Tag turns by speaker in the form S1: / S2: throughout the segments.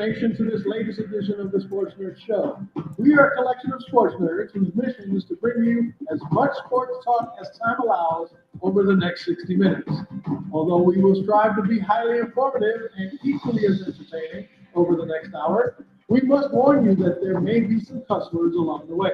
S1: Nation, to this latest edition of the Sports Nerd Show. We are a collection of sports nerds whose mission is to bring you as much sports talk as time allows over the next 60 minutes. Although we will strive to be highly informative and equally as entertaining over the next hour, we must warn you that there may be some cuss words along the way.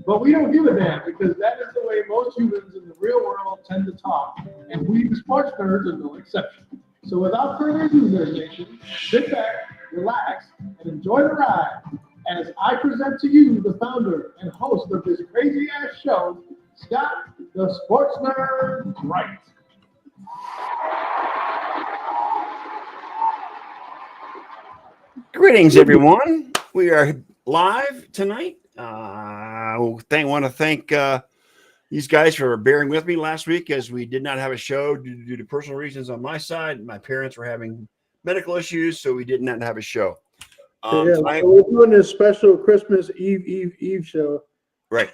S1: But we don't give a damn, because that is the way most humans in the real world tend to talk, and we, the sports nerds, are no exception. So without further ado, Nerd Nation, sit back, relax, and enjoy the ride as I present to you the founder and host of this crazy-ass show, Scott the Sports Nerd Wright.
S2: Greetings, everyone. We are live tonight. I want to thank these guys for bearing with me last week, as we did not have a show due to personal reasons on my side. My parents were having medical issues, so we did not have a show.
S1: So we're doing this special Christmas Eve show.
S2: Right.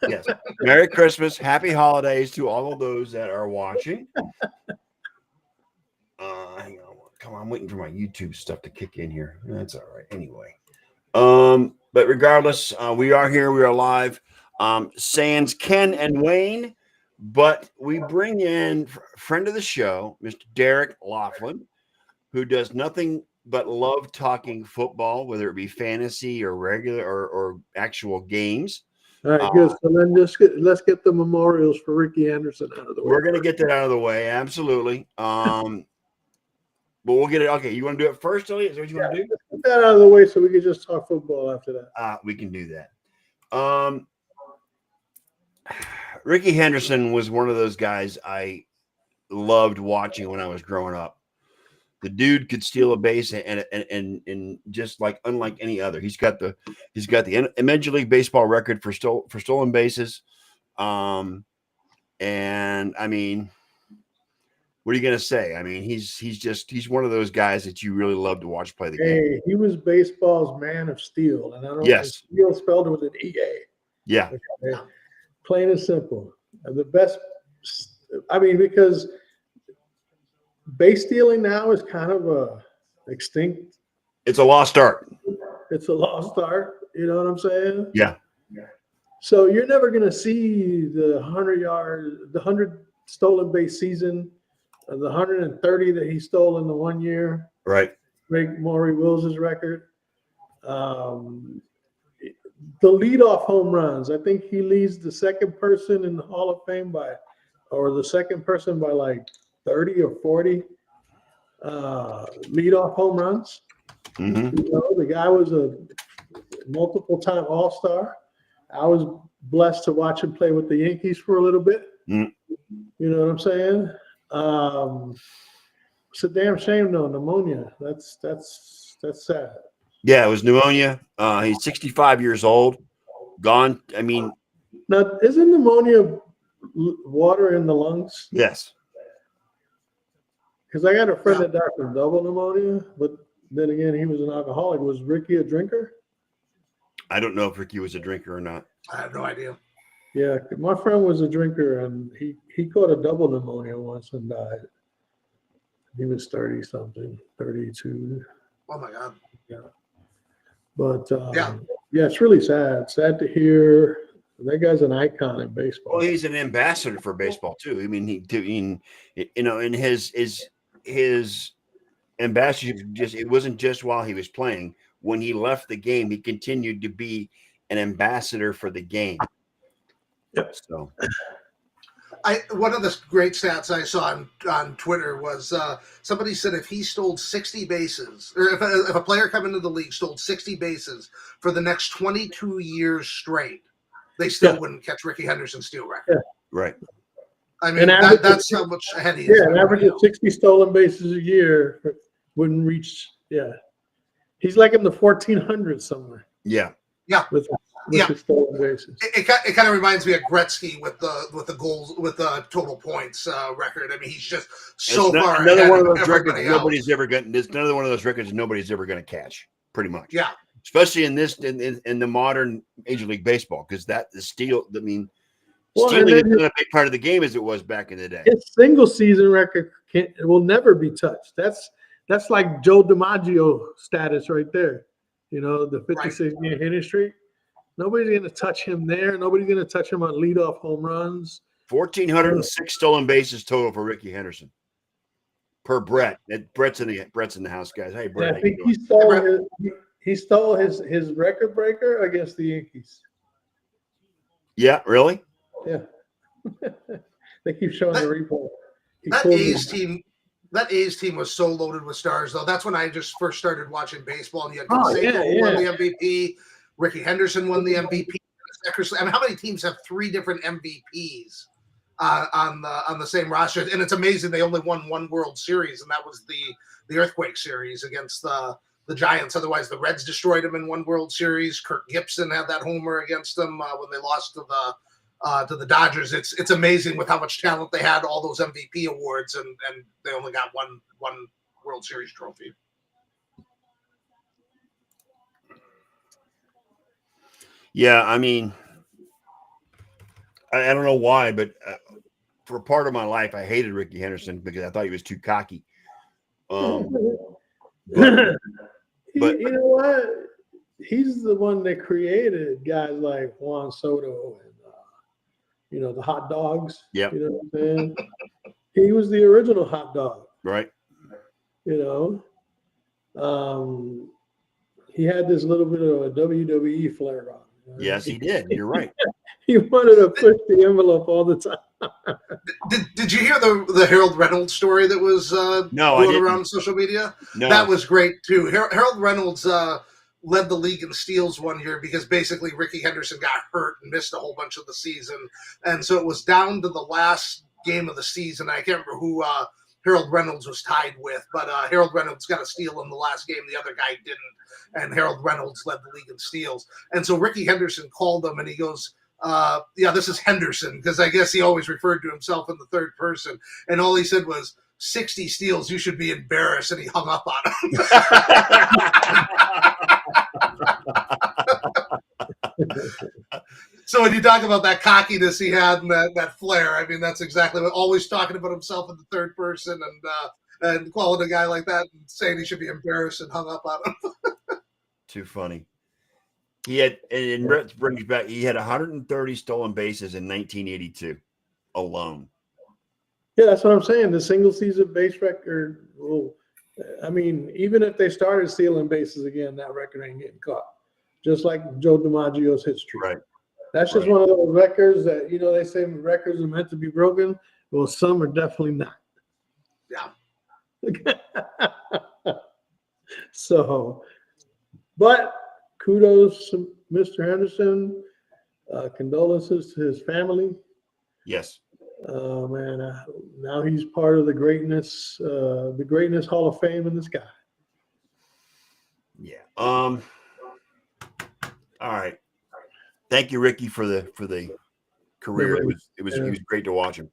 S2: Yes. Merry Christmas. Happy holidays to all of those that are watching. Hang on. Come on, I'm waiting for my YouTube stuff to kick in here. That's all right. Anyway. But regardless, we are here. We are live. Sans Ken and Wayne, but we bring in friend of the show, Mr. Derek Laughlin, who does nothing but love talking football, whether it be fantasy or regular or actual games.
S1: All right, good. So then let's get the memorials for Ricky Henderson out of the way.
S2: We're going to get that out of the way, absolutely. But we'll get it. Okay, you want to do it first, Elliot? Is that what you want to do?
S1: Get that out of the way so we can just talk football after that.
S2: We can do that. Ricky Henderson was one of those guys I loved watching when I was growing up. The dude could steal a base and just like unlike any other. He's got the Major League Baseball record for stolen bases. And I mean, what are you gonna say? I mean, he's one of those guys that you really love to watch play the game.
S1: Hey, he was baseball's man of steel, and I don't know steel spelled with an EA.
S2: Yeah.
S1: Okay. Plain and simple. The best, I mean, because base stealing now is kind of extinct.
S2: It's a lost art.
S1: It's a lost art. You know what I'm saying?
S2: Yeah.
S1: So you're never going to see the 100 stolen base season, the 130 that he stole in the 1 year.
S2: Right.
S1: Break Maury Wills' record. The leadoff home runs. I think he leads the second person in the Hall of Fame or the second person by like 30 or 40 leadoff home runs.
S2: Mm-hmm.
S1: You know, the guy was a multiple-time All-Star. I was blessed to watch him play with the Yankees for a little bit.
S2: Mm.
S1: You know what I'm saying? It's a damn shame, though. Pneumonia. That's sad.
S2: Yeah, it was pneumonia. He's 65 years old. Gone. I mean,
S1: now isn't pneumonia water in the lungs?
S2: Yes.
S1: Because I got a friend that died from double pneumonia, but then again, he was an alcoholic. Was Ricky a drinker?
S2: I don't know if Ricky was a drinker or not.
S3: I have no idea.
S1: Yeah, my friend was a drinker, and he caught a double pneumonia once and died. He was 30-something, 32.
S3: Oh, my God.
S1: Yeah. But, yeah, it's really sad. Sad to hear. That guy's an icon in baseball.
S2: Well, he's an ambassador for baseball, too. I mean, in his ambassadorship, it wasn't just while he was playing. When he left the game, he continued to be an ambassador for the game.
S1: Yep.
S2: So,
S3: one of the great stats I saw on Twitter was somebody said if he stole 60 bases, or if a player come into the league stole 60 bases for the next 22 years straight, they still wouldn't catch Ricky Henderson's steal record.
S1: Yeah.
S2: Right.
S3: I mean, that's how much ahead he is.
S1: Yeah, an average of 60 stolen bases a year wouldn't reach. Yeah, he's like in the 1400s somewhere.
S2: Yeah.
S3: Yeah.
S1: With his stolen bases.
S3: It kind of reminds me of Gretzky with the goals, with the total points record. I mean, he's just so far ahead.
S2: Another one of those records
S3: else.
S2: nobody's ever gotten. There's another one of those records nobody's ever going to catch. Pretty much.
S3: Yeah.
S2: Especially in the modern Major League Baseball, because the steal. I mean, stealing is not a big part of the game as it was back in the day.
S1: His single season record will never be touched. That's that's like Joe DiMaggio status right there. You know, the 56 near Henry Street. Nobody's going to touch him there. Nobody's going to touch him on leadoff home runs.
S2: 1,406 stolen bases total for Ricky Henderson per Brett. Brett's in the house, guys. Hey, Brett.
S1: Yeah, I think he stole his record breaker against the Yankees.
S2: Yeah, really?
S1: Yeah. They keep showing the replay.
S3: That A's team was so loaded with stars, though. That's when I just first started watching baseball, and you had Canseco won the MVP. Ricky Henderson won the MVP. I mean, how many teams have 3 different MVPs on the same roster? And it's amazing they only won 1 World Series, and that was the Earthquake Series against the Giants. Otherwise, the Reds destroyed them in 1 World Series. Kirk Gibson had that homer against them when they lost to the Dodgers. It's amazing with how much talent they had, all those MVP awards, and they only got one World Series trophy.
S2: Yeah, I mean, I don't know why, but for part of my life, I hated Ricky Henderson because I thought he was too cocky. But
S1: you know what? He's the one that created guys like Juan Soto and the hot dogs.
S2: Yeah,
S1: you know what I'm saying? He was the original hot dog,
S2: right?
S1: He had this little bit of a WWE flair on.
S2: Yes, he did. You're right.
S1: He wanted to push the envelope all the time.
S3: Did you hear the Harold Reynolds story that was going around social media?
S2: No.
S3: That was great too. Harold Reynolds led the league in steals one year because basically Ricky Henderson got hurt and missed a whole bunch of the season, and so it was down to the last game of the season. I can't remember who Harold Reynolds was tied with, but Harold Reynolds got a steal in the last game. The other guy didn't, and Harold Reynolds led the league in steals. And so Ricky Henderson called him, and he goes, this is Henderson, because I guess he always referred to himself in the third person. And all he said was, 60 steals, you should be embarrassed, and he hung up on him. So when you talk about that cockiness he had and that flair, I mean, that's exactly what, always talking about himself in the third person and calling a guy like that and saying he should be embarrassed and hung up on him.
S2: Too funny. He had, and Brett brings back, he had 130 stolen bases in 1982 alone.
S1: Yeah, that's what I'm saying. The single season base record, I mean, even if they started stealing bases again, that record ain't getting caught. Just like Joe DiMaggio's hit streak.
S2: Right.
S1: That's just one of those records that, they say records are meant to be broken. Well, some are definitely not.
S3: Yeah.
S1: So, but kudos to Mr. Henderson. Condolences to his family.
S2: Yes.
S1: Man, now he's part of the Greatness Hall of Fame in the sky.
S2: Yeah. All right. Thank you, Ricky, for the career. It was great to watch him.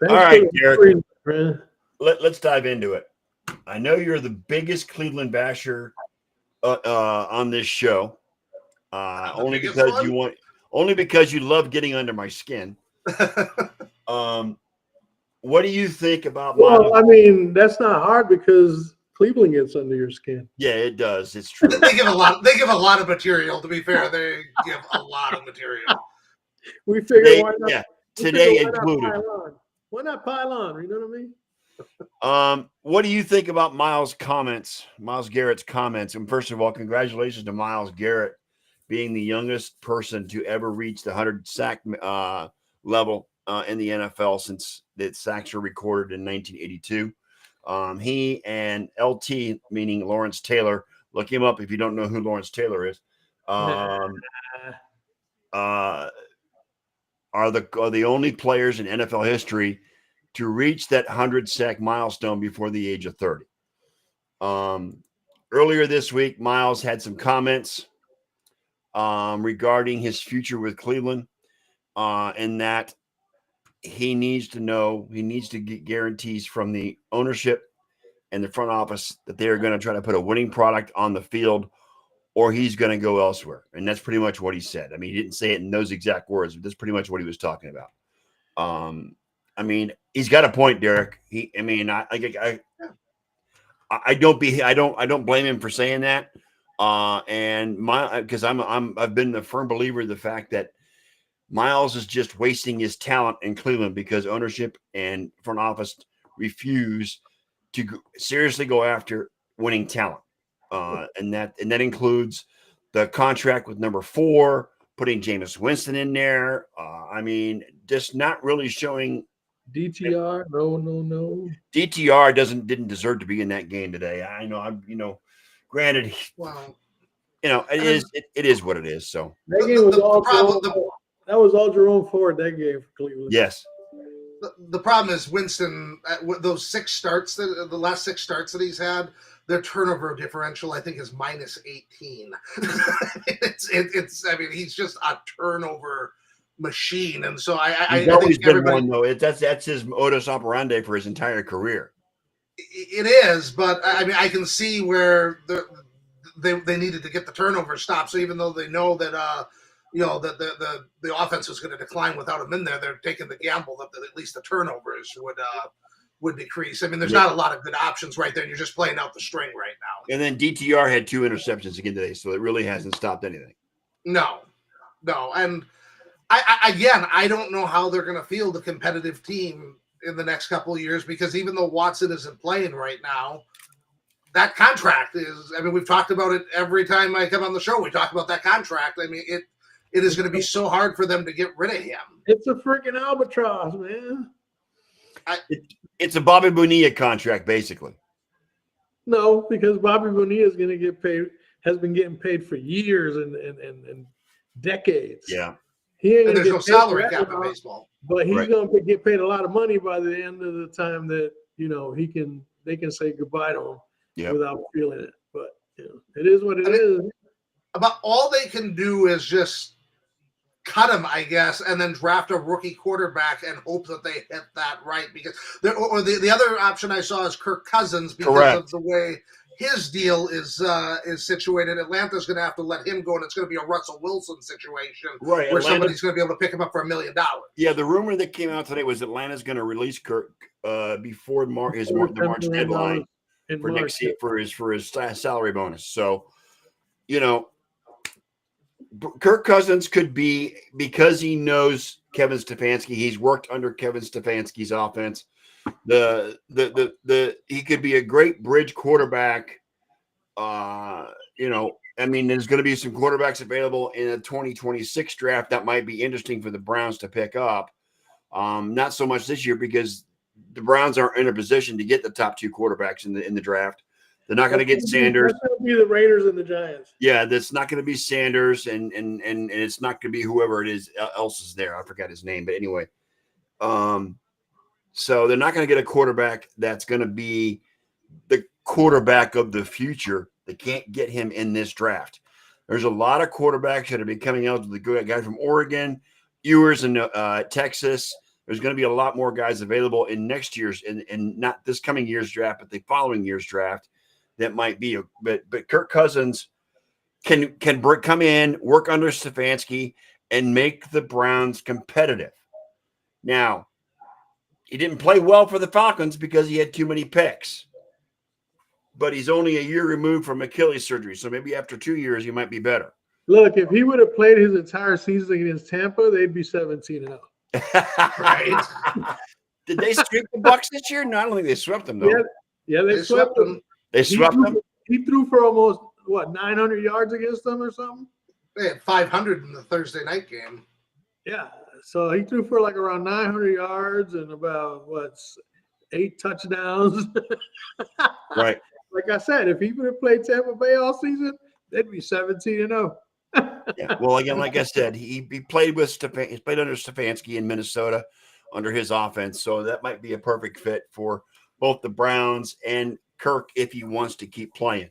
S1: Thanks.
S2: All right, Derek.
S1: Man.
S2: Let's dive into it. I know you're the biggest Cleveland basher on this show. Only because you love getting under my skin. What do you think about?
S1: Well, I mean, that's not hard because Cleveland gets under your skin.
S2: Yeah, it does. It's true.
S3: They give a lot of material. To be fair, they give a lot of material.
S1: We figure why not?
S2: Yeah, today included.
S1: Why not pile on? You know what I mean?
S2: What do you think about Myles' comments? Myles Garrett's comments. And first of all, congratulations to Myles Garrett being the youngest person to ever reach the 100 sack level in the NFL since the sacks were recorded in 1982. He and LT, meaning Lawrence Taylor, look him up if you don't know who Lawrence Taylor is, are the only players in NFL history to reach that 100 sack milestone before the age of 30. Earlier this week, Myles had some comments regarding his future with Cleveland, and that he needs to get guarantees from the ownership and the front office that they are going to try to put a winning product on the field, or he's going to go elsewhere. And that's pretty much what he said. I mean, he didn't say it in those exact words, but that's pretty much what he was talking about. I mean, he's got a point, Derek. I don't blame him for saying that. Because I've been a firm believer of the fact that Miles is just wasting his talent in Cleveland because ownership and front office refuse to seriously go after winning talent. And that includes the contract with number 4, putting Jameis Winston in there. I mean, just not really showing.
S1: DTR, no.
S2: DTR didn't deserve to be in that game today. I know. Granted,
S3: Well,
S2: it is what it is. So
S1: that game was all
S3: problem.
S1: That was all Jerome Ford. That game for Cleveland.
S2: Yes.
S3: The problem is Winston. Those 6 starts, the last 6 starts that he's had, their turnover differential I think is minus 18. it's. I mean, he's just a turnover machine, and so
S2: He's always been one though. That's his modus operandi for his entire career.
S3: It is, but I mean, I can see where they needed to get the turnover stopped. So even though they know that the offense was going to decline without him in there, they're taking the gamble that at least the turnovers would decrease. I mean, there's not a lot of good options right there. You're just playing out the string right now.
S2: And then DTR had 2 interceptions again today, so it really hasn't stopped anything.
S3: No, and I don't know how they're going to field a competitive team in the next couple of years, because even though Watson isn't playing right now, that contract is, I mean, we've talked about it every time I come on the show. We talk about that contract. I mean, it is going to be so hard for them to get rid of him.
S1: It's a freaking albatross, man.
S2: It's a Bobby Bonilla contract, basically.
S1: No, because Bobby Bonilla is going to get paid, has been getting paid for years and decades.
S2: Yeah.
S1: He ain't
S3: And there's no salary cap in baseball.
S1: But he's going to get paid a lot of money by the end of the time that, they can say goodbye to him without feeling it. But it is what it is.
S3: About all they can do is just cut him, I guess, and then draft a rookie quarterback and hope that they hit that right. Because the other option I saw is Kirk Cousins, because of the way his deal is situated. Atlanta's going to have to let him go, and it's going to be a Russell Wilson situation,
S2: right?
S3: Where somebody's going to be able to pick him up for $1 million.
S2: Yeah, the rumor that came out today was Atlanta's going to release Kirk before the March deadline for his salary bonus. So, Kirk Cousins could be, because he knows Kevin Stefanski. He's worked under Kevin Stefanski's offense. He could be a great bridge quarterback. I mean, there's going to be some quarterbacks available in a 2026 draft that might be interesting for the Browns to pick up. Not so much this year, because the Browns aren't in a position to get the top 2 quarterbacks in the draft. They're not going to get Sanders.
S1: That's going to be the Raiders and the Giants.
S2: Yeah, that's not going to be Sanders, and it's not going to be whoever it is else is there. I forgot his name, but anyway. So they're not going to get a quarterback that's going to be the quarterback of the future. They can't get him in this draft. There's a lot of quarterbacks that are becoming out. The guy from Oregon, Ewers in Texas. There's going to be a lot more guys available in next year's, and not this coming year's draft, but the following year's draft. That might be, but Kirk Cousins can come in, work under Stefanski, and make the Browns competitive. Now, he didn't play well for the Falcons because he had too many picks. But he's only a year removed from Achilles surgery, so maybe after 2 years he might be better.
S1: Look, if he would have played his entire season against Tampa, they'd be 17-0.
S3: Right?
S2: Did they sweep the Bucs this year? No, I don't think they swept them though.
S1: Yeah, they swept them.
S2: They swept them.
S1: He threw for almost 900 yards against them or something.
S3: They had 500 in the Thursday night game.
S1: Yeah, so he threw for like around 900 yards and about 8 touchdowns.
S2: Right.
S1: Like I said, if he would have played Tampa Bay all season, they'd be 17-0.
S2: Yeah. Well, again, like I said, he played with he played under Stefanski in Minnesota under his offense, so that might be a perfect fit for both the Browns and Kirk if he wants to keep playing.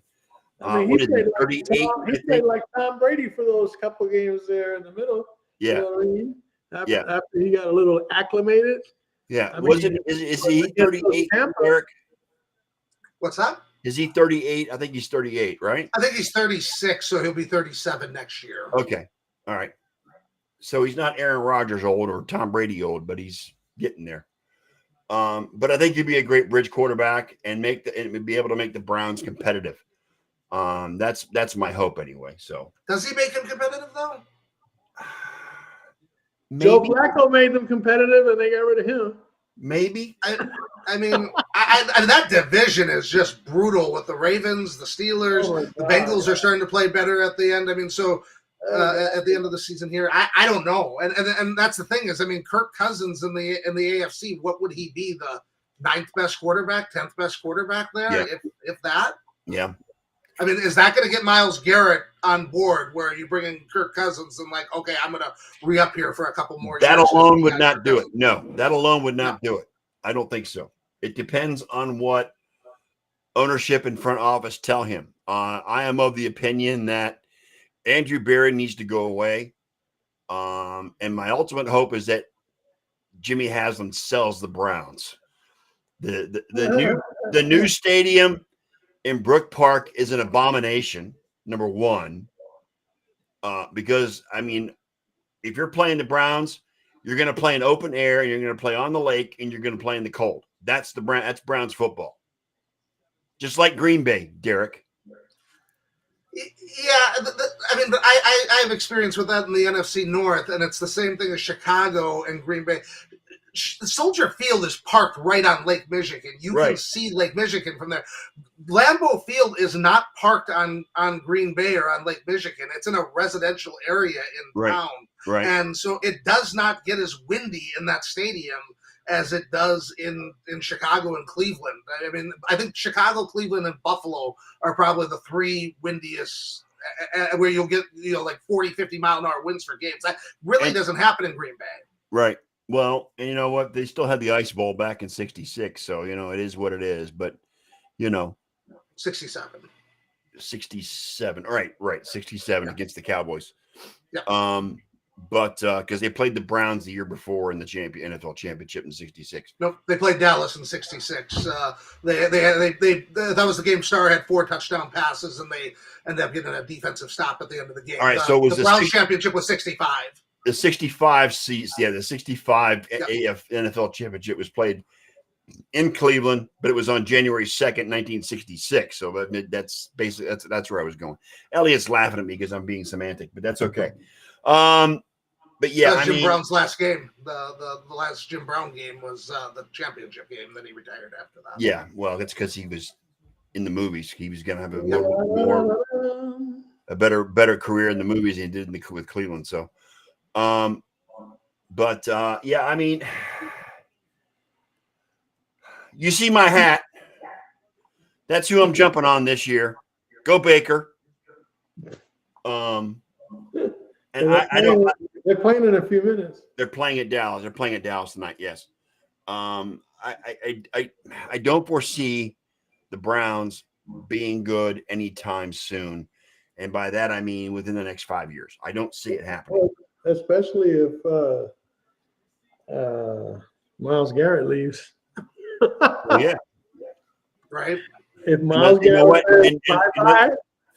S1: I mean, he played like Tom Brady for those couple games there in the middle.
S2: Yeah.
S1: You know what I mean? After he got a little acclimated.
S2: Yeah.
S1: I mean,
S2: is he 38, Eric?
S3: What's that?
S2: Is he 38? I think he's 38, right?
S3: I think he's 36, so he'll be 37 next year.
S2: Okay. All right. So he's not Aaron Rodgers old or Tom Brady old, but he's getting there. But I think he'd be a great bridge quarterback and be able to make the Browns competitive. That's my hope anyway. So
S3: Does he make him competitive though?
S1: Joe
S2: maybe,
S1: Flacco made them competitive, and they got rid of him.
S2: maybe.
S3: I mean, that division is just brutal with the Ravens, the Steelers,
S1: Oh my
S3: the
S1: God.
S3: Bengals are starting to play better at the end. I mean, so at the end of the season here, I don't know, and that's the thing is, I mean, Kirk Cousins in the AFC, what would he be, the 9th best quarterback, 10th best quarterback there,
S2: Yeah.
S3: if that?
S2: Yeah.
S3: I mean, is that going to get Myles Garrett on board where you bring in Kirk Cousins and like, okay, I'm going to re-up here for a couple more
S2: That
S3: years?
S2: alone would not do it. No, that alone would not do it. I don't think so. It depends on what ownership and front office tell him. I am of the opinion that Andrew Berry needs to go away. And my ultimate hope is that Jimmy Haslam sells the Browns. The new stadium in Brook Park is an abomination, number one. Because I mean, if you're playing the Browns, you're going to play in open air, and you're going to play on the lake, and you're going to play in the cold. That's Browns football. Just like Green Bay, Derek.
S3: Yeah, I mean, but I have experience with that in the NFC North, and it's the same thing as Chicago and Green Bay. Soldier Field is parked right on Lake Michigan. You can see Lake Michigan from there. Lambeau Field is not parked on Green Bay or on Lake Michigan. It's in a residential area in town.
S2: Right.
S3: And so it does not get as windy in that stadium as it does in Chicago and Cleveland. I mean, I think Chicago, Cleveland, and Buffalo are probably the 3 windiest where you'll get, like 40, 50 mile an hour winds for games. That really doesn't happen in Green Bay.
S2: Right. Well, and you know what? They still had the Ice Bowl back in '66, so it is what it is. But
S3: 67.
S2: 67. Right. 67 against the Cowboys.
S3: Yeah.
S2: But because they played the Browns the year before in the NFL championship in '66.
S3: Nope, they played Dallas in '66. That was the game. Star had 4 touchdown passes, and they ended up getting a defensive stop at the end of the game.
S2: All right, so it was
S3: the Browns championship was 65.
S2: The 65 seats, the 65 AF NFL championship was played in Cleveland, but it was on January 2nd, 1966. So that's basically that's where I was going. Elliot's laughing at me because I'm being semantic, but that's okay. But yeah,
S3: Jim Brown's last game, the last Jim Brown game was the championship game. Then he retired after that.
S2: Yeah, well, that's because he was in the movies. He was going to have a better career in the movies than he did with Cleveland. So, yeah, I mean, you see my hat. That's who I'm jumping on this year. Go Baker. And I don't.
S1: They're playing in a few minutes.
S2: They're playing at Dallas. They're playing at Dallas tonight. Yes. I don't foresee the Browns being good anytime soon, and by that I mean within the next 5 years. I don't see it happening.
S1: Especially if Myles Garrett leaves.
S2: Yeah.
S3: Right.
S1: If Myles Garrett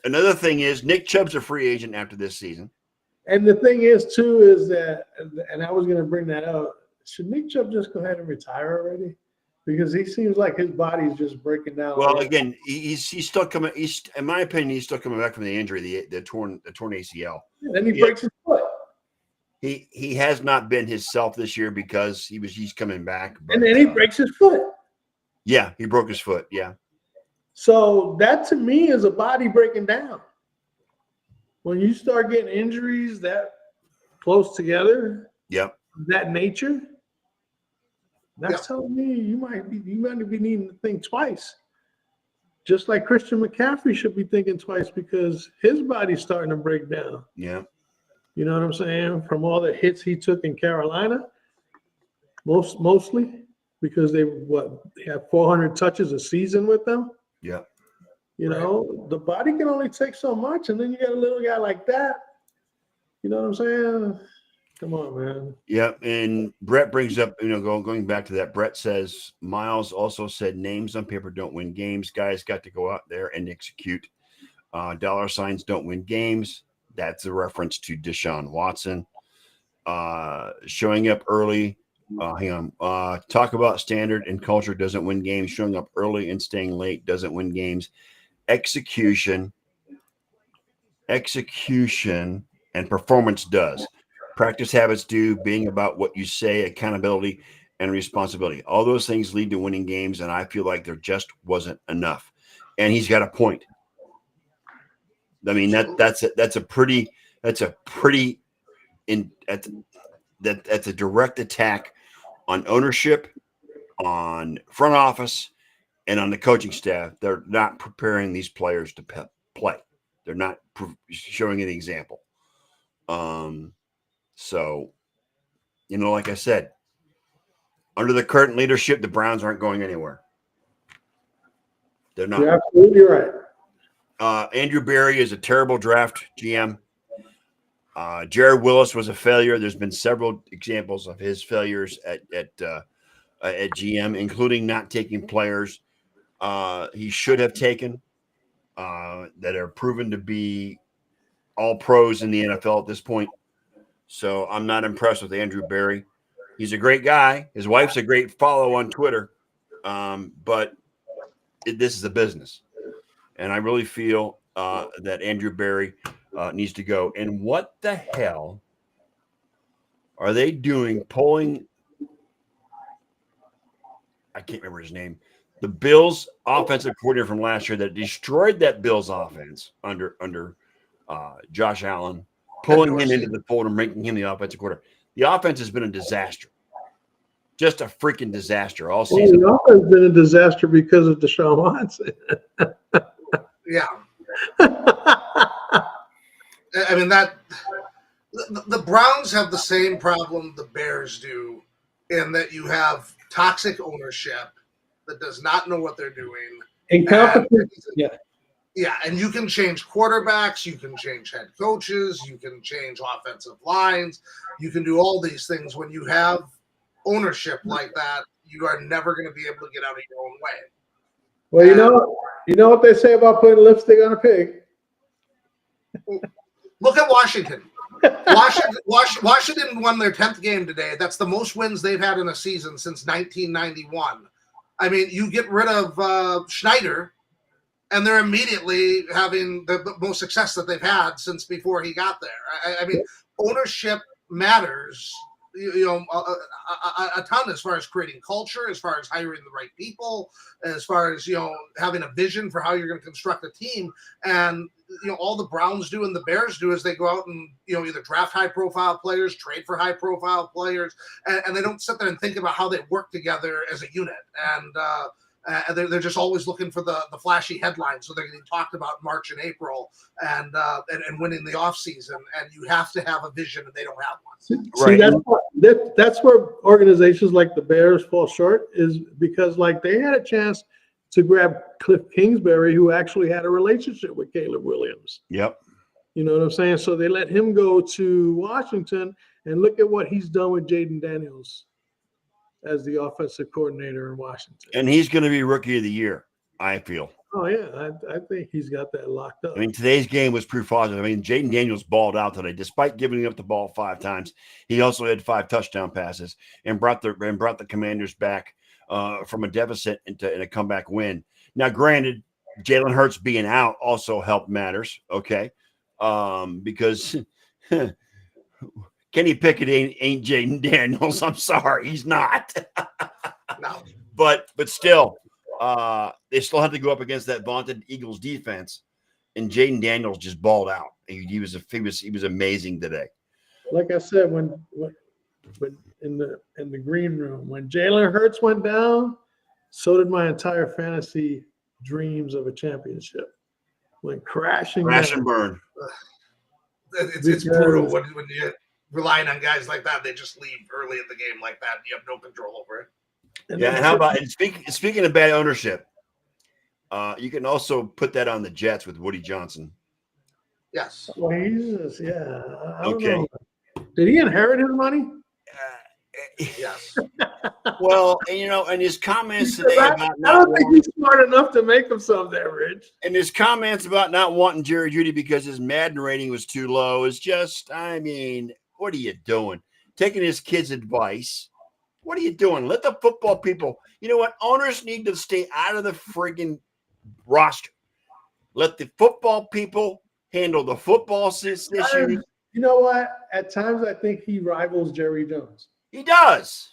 S2: another thing is Nick Chubb's a free agent after this season.
S1: And the thing is, too, is that, and I was going to bring that up, should Nick Chubb just go ahead and retire already? Because he seems like his body's just breaking down.
S2: Well, again, he's still coming. In my opinion, he's still coming back from the injury, the torn ACL.
S1: And then he breaks his foot.
S2: He has not been himself this year because he's coming back. But,
S1: and then he breaks his foot.
S2: Yeah, he broke his foot. Yeah.
S1: So that to me is a body breaking down. When you start getting injuries that close together, that nature, that's telling me you might be needing to think twice. Just like Christian McCaffrey should be thinking twice because his body's starting to break down.
S2: Yeah.
S1: You know what I'm saying? From all the hits he took in Carolina, mostly because they have 400 touches a season with them.
S2: Yeah.
S1: You know, the body can only take so much, and then you got a little guy like that. You know what I'm saying? Come on, man.
S2: Yeah, and Brett brings up, going back to that, Brett says, Miles also said names on paper don't win games. Guys got to go out there and execute. Dollar signs don't win games. That's a reference to Deshaun Watson. Showing up early Hang on. Talk about standard and culture doesn't win games. Showing up early and staying late doesn't win games. Execution, and performance does. Practice habits do. Being about what you say, accountability, and responsibility. All those things lead to winning games, and I feel like there just wasn't enough. And he's got a point. I mean that's a pretty that's a direct attack on ownership, on front office, and on the coaching staff. They're not preparing these players to play. They're not showing an example. So, like I said, under the current leadership, the Browns aren't going anywhere. They're not.
S1: You're absolutely right.
S2: Andrew Berry is a terrible draft GM. Jared Willis was a failure. There's been several examples of his failures at GM, including not taking players he should have taken that are proven to be all pros in the NFL at this point. So I'm not impressed with Andrew Berry. He's a great guy. His wife's a great follow on Twitter, but this is a business. And I really feel that Andrew Berry needs to go. And what the hell are they doing polling? I can't remember his name. The Bills offensive coordinator from last year that destroyed that Bills offense under Josh Allen, pulling him into the fold and making him the offensive coordinator. The offense has been a disaster. Just a freaking disaster all season.
S1: The offense has been a disaster because of Deshaun Watson.
S3: Yeah. I mean, the Browns have the same problem the Bears do, in that you have toxic ownership that does not know what they're doing.
S1: Incompetent. Yeah.
S3: Yeah, and you can change quarterbacks, you can change head coaches, you can change offensive lines, you can do all these things. When you have ownership like that, you are never going to be able to get out of your own way.
S1: Well, you know what they say about putting lipstick on a pig.
S3: Look at Washington. Washington won their 10th game today. That's the most wins they've had in a season since 1991. I mean, you get rid of Schneider, and they're immediately having the most success that they've had since before he got there. I mean, ownership matters, a ton as far as creating culture, as far as hiring the right people, as far as, having a vision for how you're going to construct a team. And, all the Browns do and the Bears do is they go out and, either draft high-profile players, trade for high-profile players, and they don't sit there and think about how they work together as a unit. And they're just always looking for the flashy headlines, so they're getting talked about in March and April, and winning the offseason. And you have to have a vision, and they don't have one.
S1: See, that's where organizations like the Bears fall short, is because they had a chance to grab Cliff Kingsbury, who actually had a relationship with Caleb Williams.
S2: Yep.
S1: You know what I'm saying? So they let him go to Washington, and look at what he's done with Jaden Daniels as the offensive coordinator in Washington.
S2: And he's going to be rookie of the year, I feel.
S1: Oh, yeah. I think he's got that locked up.
S2: I mean, today's game was proof positive. I mean, Jaden Daniels balled out today. Despite giving up the ball 5 times, he also had 5 touchdown passes and brought the Commanders back from a deficit into a comeback win. Now, granted, Jalen Hurts being out also helped matters, okay? Because Kenny Pickett ain't Jaden Daniels. I'm sorry, he's not.
S3: No.
S2: But still, they still had to go up against that vaunted Eagles defense, and Jaden Daniels just balled out. He was amazing today.
S1: Like I said, when in the green room, when Jalen Hurts went down, so did my entire fantasy dreams of a championship. Went crashing
S2: Crash
S1: down.
S2: and burn.
S3: It's brutal when you're relying on guys like that. They just leave early in the game like that, and you have no control over it.
S2: Yeah, and how about speaking of bad ownership, you can also put that on the Jets with Woody Johnson.
S3: Yes.
S1: Well, Jesus, yeah. I don't
S2: Okay.
S1: know. Did he inherit his money?
S3: Yes.
S2: Well, and his comments today
S1: I
S2: about
S1: don't think he's smart enough to make himself that rich.
S2: and his comments about not wanting Jerry Jeudy because his Madden rating was too low is just, I mean, what are you doing? Taking his kid's advice What are you doing? Let the football people. You know what? Owners need to stay out of the friggin' roster. Let the football people handle the football issues.
S1: You know what? At times, I think he rivals Jerry Jones
S2: He does.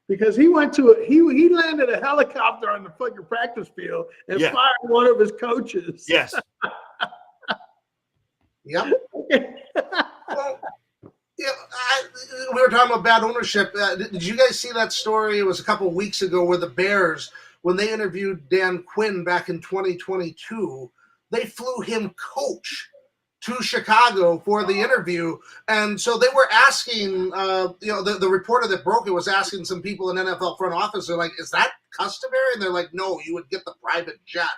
S1: because he landed a helicopter on the fucking practice field and
S2: Yeah.
S1: fired one of his coaches.
S2: Yes.
S3: Yep. Well, yeah, we were talking about bad ownership. Did you guys see that story? It was a couple of weeks ago where the Bears, when they interviewed Dan Quinn back in 2022, they flew him coach to Chicago for the interview. And so they were asking, the reporter that broke it was asking some people in NFL front office, they're like, is that customary? And they're like, no, you would get the private jet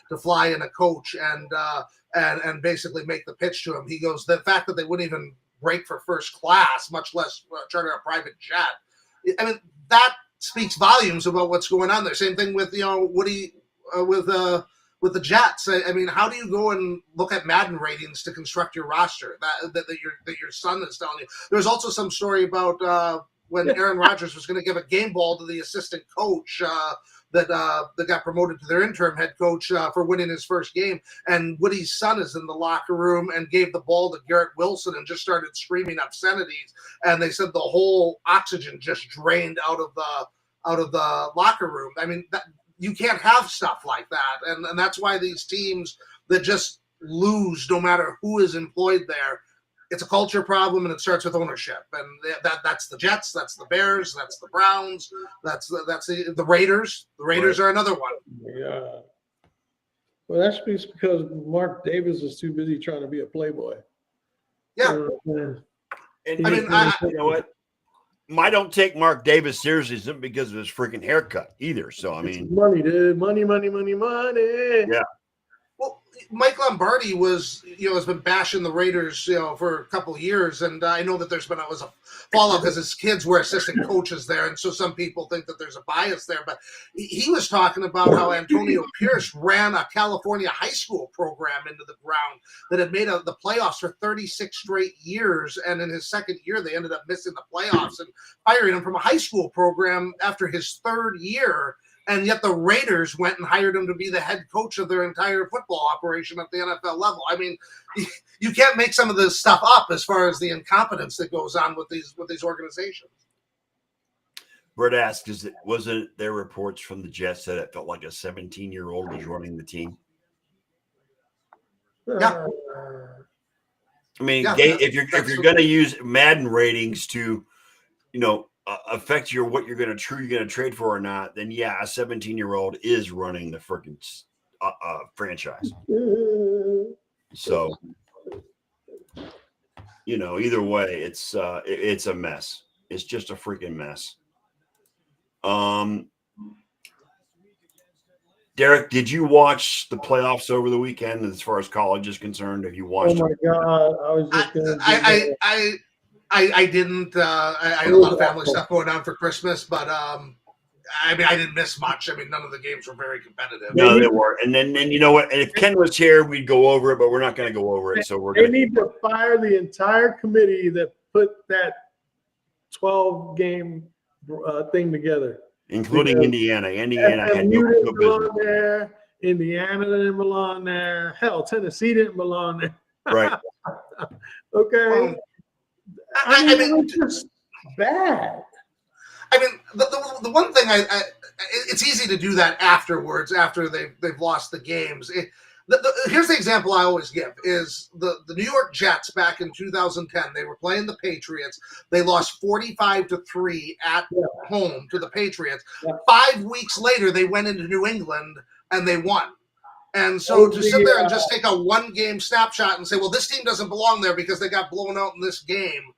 S3: to fly in a coach and basically make the pitch to him. He goes, the fact that they wouldn't even break for first class, much less charter a private jet. I mean, that speaks volumes about what's going on there. Same thing with, Woody, with the Jets. I mean, how do you go and look at Madden ratings to construct your roster that your son is telling you? There's also some story about when Aaron Rodgers was going to give a game ball to the assistant coach that got promoted to their interim head coach for winning his first game. And Woody's son is in the locker room and gave the ball to Garrett Wilson and just started screaming obscenities. And they said the whole oxygen just drained out of the locker room. I mean, you can't have stuff like that. And that's why these teams that just lose no matter who is employed there, it's a culture problem, and it starts with ownership. And that's the Jets, that's the Bears, that's the Browns, that's the Raiders. The Raiders are another one.
S1: Yeah. Well, that's just because Mark Davis is too busy trying to be a playboy.
S3: Yeah.
S2: And you know what? I don't take Mark Davis seriously simply because of his freaking haircut either. So, I mean,
S1: money, dude. Money.
S2: Yeah.
S3: Well, Mike Lombardi has been bashing the Raiders, for a couple of years, and I know that there was a fallout because his kids were assistant coaches there, and so some people think that there's a bias there. But he was talking about how Antonio Pierce ran a California high school program into the ground that had made the playoffs for 36 straight years, and in his second year, they ended up missing the playoffs and firing him from a high school program after his third year. And yet the Raiders went and hired him to be the head coach of their entire football operation at the NFL level. I mean, you can't make some of this stuff up as far as the incompetence that goes on with these organizations.
S2: Brett asked, wasn't there reports from the Jets that it felt like a 17-year-old was running the team?
S3: Yeah.
S2: I mean,
S3: Yeah,
S2: if you're going to use Madden ratings to, affect what you're going to trade for or not, then yeah, a 17-year-old is running the freaking franchise. So, either way, it's a mess. It's just a freaking mess. Derek, did you watch the playoffs over the weekend as far as college is concerned? Have you watched?
S1: Oh my God! I was just
S3: I didn't. I had a lot of family stuff going on for Christmas, but I didn't miss much. None of the games were very competitive.
S2: No, they were. And then you know what? And if Ken was here, we'd go over it, but we're not going to go over it. So
S1: they need to fire the entire committee that put that 12-game thing together,
S2: including Indiana. Indiana had no business
S1: there. Indiana didn't belong there. Hell, Tennessee didn't belong there.
S2: Right.
S1: Okay. It's just bad.
S3: The one thing it's easy to do that afterwards, after they've lost the games. Here's the example I always give is the New York Jets back in 2010. They were playing the Patriots. They lost 45-3 at home to the Patriots. Yeah. 5 weeks later, they went into New England and they won. And so to sit there and just take a one-game snapshot and say, well, this team doesn't belong there because they got blown out in this game,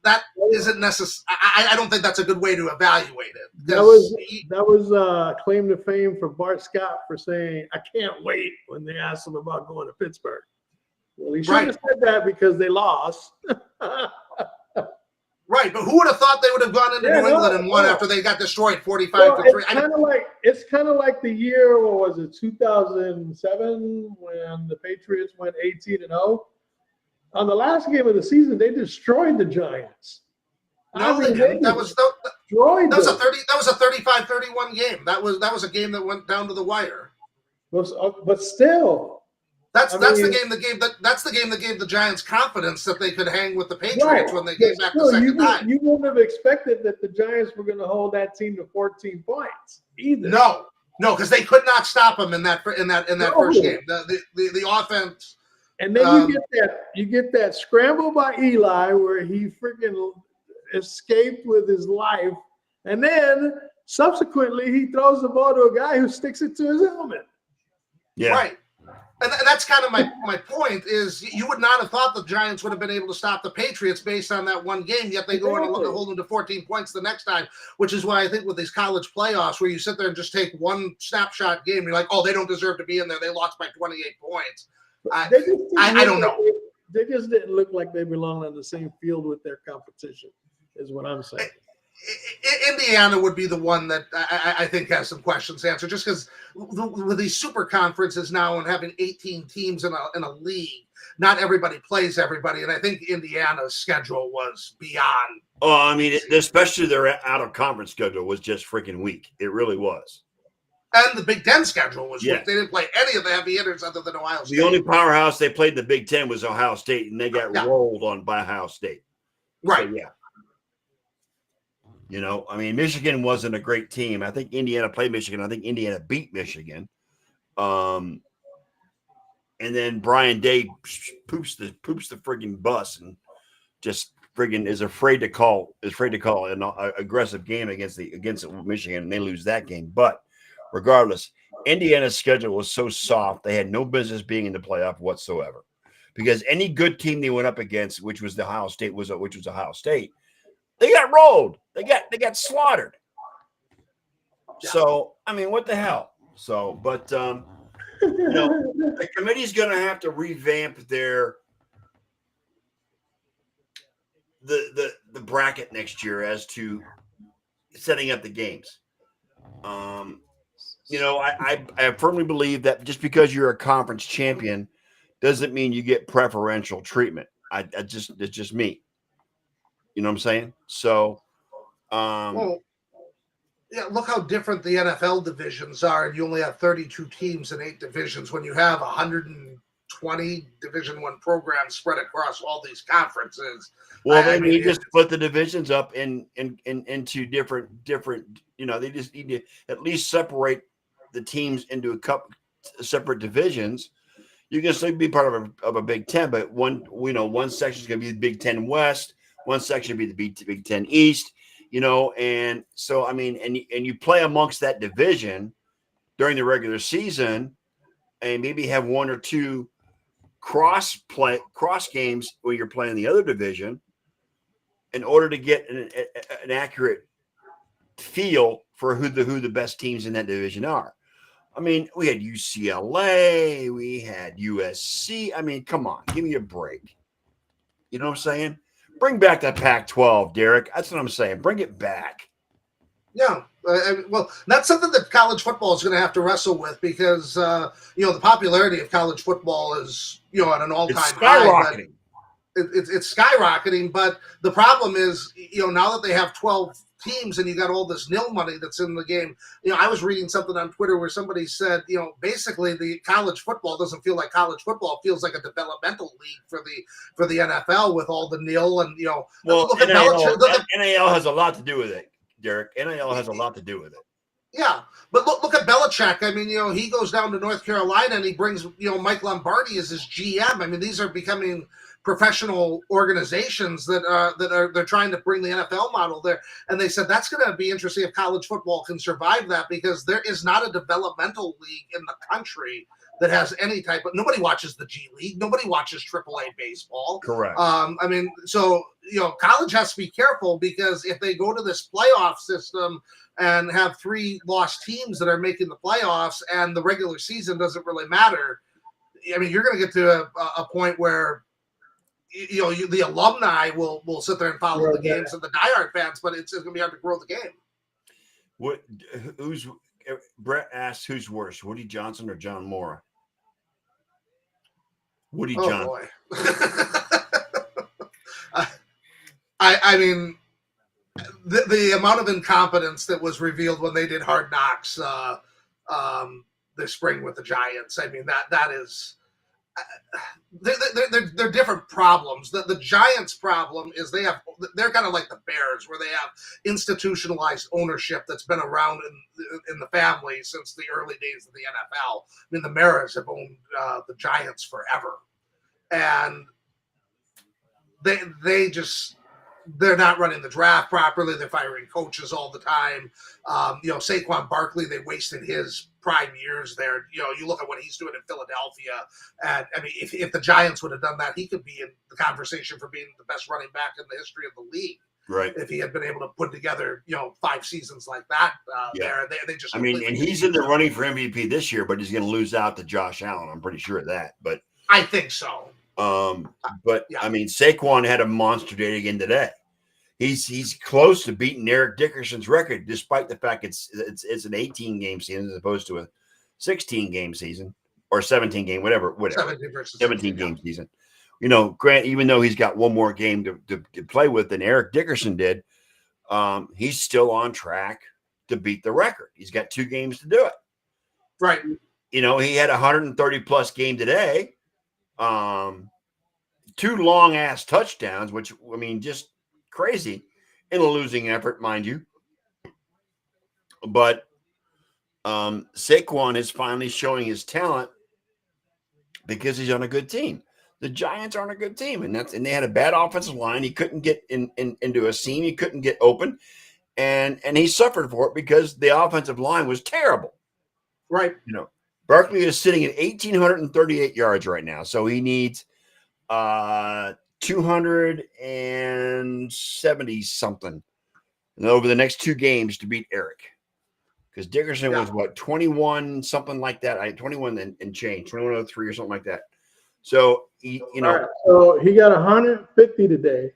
S3: that isn't necessary. I don't think that's a good way to evaluate it.
S1: That was claim to fame for Bart Scott for saying, I can't wait, when they asked him about going to Pittsburgh. Well, he shouldn't have said that because they lost.
S3: Right, but who would have thought they would have gone into New England and won after they got destroyed 45-3?
S1: It's kind of like the year, what was it, 2007, when the Patriots went 18-0. On the last game of the season, they destroyed the Giants.
S3: No, they
S1: mean,
S3: didn't. That was
S1: destroyed
S3: that was a
S1: them.
S3: 35-31 game. That was a game that went down to the wire.
S1: But still,
S3: That's
S1: I
S3: the
S1: mean-
S3: game that gave the Giants confidence that they could hang with the Patriots
S1: right.
S3: when they
S1: But
S3: came back the
S1: still,
S3: second time.
S1: you wouldn't have expected that the Giants were going to hold that team to 14 points either.
S3: No, because they could not stop them in that
S1: No.
S3: first game. The offense.
S1: And then you get that scramble by Eli where he freaking escaped with his life, and then subsequently he throws the ball to a guy who sticks it to his helmet.
S2: Yeah.
S3: Right. And that's kind of my point is you would not have thought the Giants would have been able to stop the Patriots based on that one game, yet they go on and hold them to 14 points the next time, which is why I think with these college playoffs where you sit there and just take one snapshot game, you're like, oh, they don't deserve to be in there. They lost by 28 points. I don't know.
S1: They just didn't look like they belonged on the same field with their competition, is what I'm saying.
S3: Indiana would be the one that I think has some questions to answer, just because with these super conferences now and having 18 teams in a league, not everybody plays everybody, and I think Indiana's schedule was beyond.
S2: Oh, I mean, especially their out of conference schedule was just freaking weak. It really was.
S3: And the Big Ten schedule was
S2: Yeah.
S3: weak. They didn't play any of the heavy hitters other than Ohio State.
S2: The only powerhouse they played in the Big Ten was Ohio State, and they got
S3: Yeah.
S2: rolled on by Ohio State.
S3: Right.
S2: So, yeah. You know, I mean, Michigan wasn't a great team. I think Indiana played Michigan. I think Indiana beat Michigan. And then Brian Day poops the friggin' bus and just friggin' is afraid to call an aggressive game against Michigan, and they lose that game. But regardless, Indiana's schedule was so soft they had no business being in the playoff whatsoever. Because any good team they went up against, which was Ohio State, they got rolled. They got slaughtered.
S3: Yeah.
S2: So I mean, what the hell? So, but the committee's going to have to revamp their the bracket next year as to setting up the games. I firmly believe that just because you're a conference champion doesn't mean you get preferential treatment. It's just me. You know what I'm saying? So,
S3: Well, yeah, look how different the NFL divisions are, and you only have 32 teams in 8 divisions when you have 120 Division I programs spread across all these conferences.
S2: well,
S3: I
S2: then
S3: mean,
S2: you just split the divisions up into different. They just need to at least separate the teams into a couple separate divisions. You can still be part of a Big Ten, but one section is going to be the Big Ten West. One section would be the Big Ten East, and so, I mean, and you play amongst that division during the regular season and maybe have one or two cross games where you're playing the other division in order to get an accurate feel for who the best teams in that division are. I mean, we had UCLA, we had USC. I mean, come on, give me a break. You know what I'm saying? Bring back that Pac-12, Derek. That's what I'm saying. Bring it back.
S3: Yeah. Well, that's something that college football is going to have to wrestle with because, the popularity of college football is, at an all-time
S2: It's
S3: high.
S2: skyrocketing.
S3: It's skyrocketing, but the problem is, now that they have 12 teams and you got all this nil money that's in the game. I was reading something on Twitter where somebody said, basically the college football doesn't feel like college football. It feels like a developmental league for the NFL with all the nil and
S2: Well,
S3: look at Belichick.
S2: NIL has a lot to do with it, Derek. NIL has a lot to do with it.
S3: Yeah, but look at Belichick. I mean, he goes down to North Carolina and he brings Mike Lombardi as his GM. I mean, these are becoming professional organizations that they're trying to bring the NFL model there. And they said that's going to be interesting if college football can survive that because there is not a developmental league in the country that has any type of. Nobody watches the G League. Nobody watches AAA baseball.
S2: Correct.
S3: So college has to be careful because if they go to this playoff system and have 3 lost teams that are making the playoffs and the regular season doesn't really matter, I mean, you're going to get to a point where the alumni will sit there and follow the games and the diehard fans, but it's going to be hard to grow the game.
S2: Brett asks who's worse, Woody Johnson or John Mora? Woody
S3: Oh
S2: Johnson.
S3: boy. I mean, the amount of incompetence that was revealed when they did Hard Knocks this spring with the Giants. I mean, that is they're different problems. The Giants' problem is they're kind of like the Bears, where they have institutionalized ownership that's been around in the family since the early days of the NFL. I mean, the Maras have owned the Giants forever, and they're not running the draft properly. They're firing coaches all the time. Saquon Barkley, they wasted his prime years there. You look at what he's doing in Philadelphia. And I mean, if the Giants would have done that, he could be in the conversation for being the best running back in the history of the league.
S2: Right.
S3: If he had been able to put together, 5 seasons like that there, they just.
S2: I mean, and he's in the running for MVP this year, but he's going to lose out to Josh Allen. I'm pretty sure of that. But
S3: I think so.
S2: I mean, Saquon had a monster day again today. He's close to beating Eric Dickerson's record, despite the fact it's an 18-game season as opposed to a 16-game season or 17-game, whatever. 17-game season. Grant, even though he's got one more game to play with than Eric Dickerson did, he's still on track to beat the record. He's got 2 games to do it.
S3: Right.
S2: He had 130-plus game today. 2 long-ass touchdowns, which, I mean, just crazy in a losing effort, mind you. But Saquon is finally showing his talent because he's on a good team. The Giants aren't a good team, and they had a bad offensive line. He couldn't get into a seam. He couldn't get open, and he suffered for it because the offensive line was terrible.
S3: Right.
S2: Barkley is sitting at 1,838 yards right now, so he needs 270 something over the next 2 games to beat Eric, because Dickerson was 21 something like that. 21 and change, 2103 or something like that. So
S1: Right, so he got 150 today.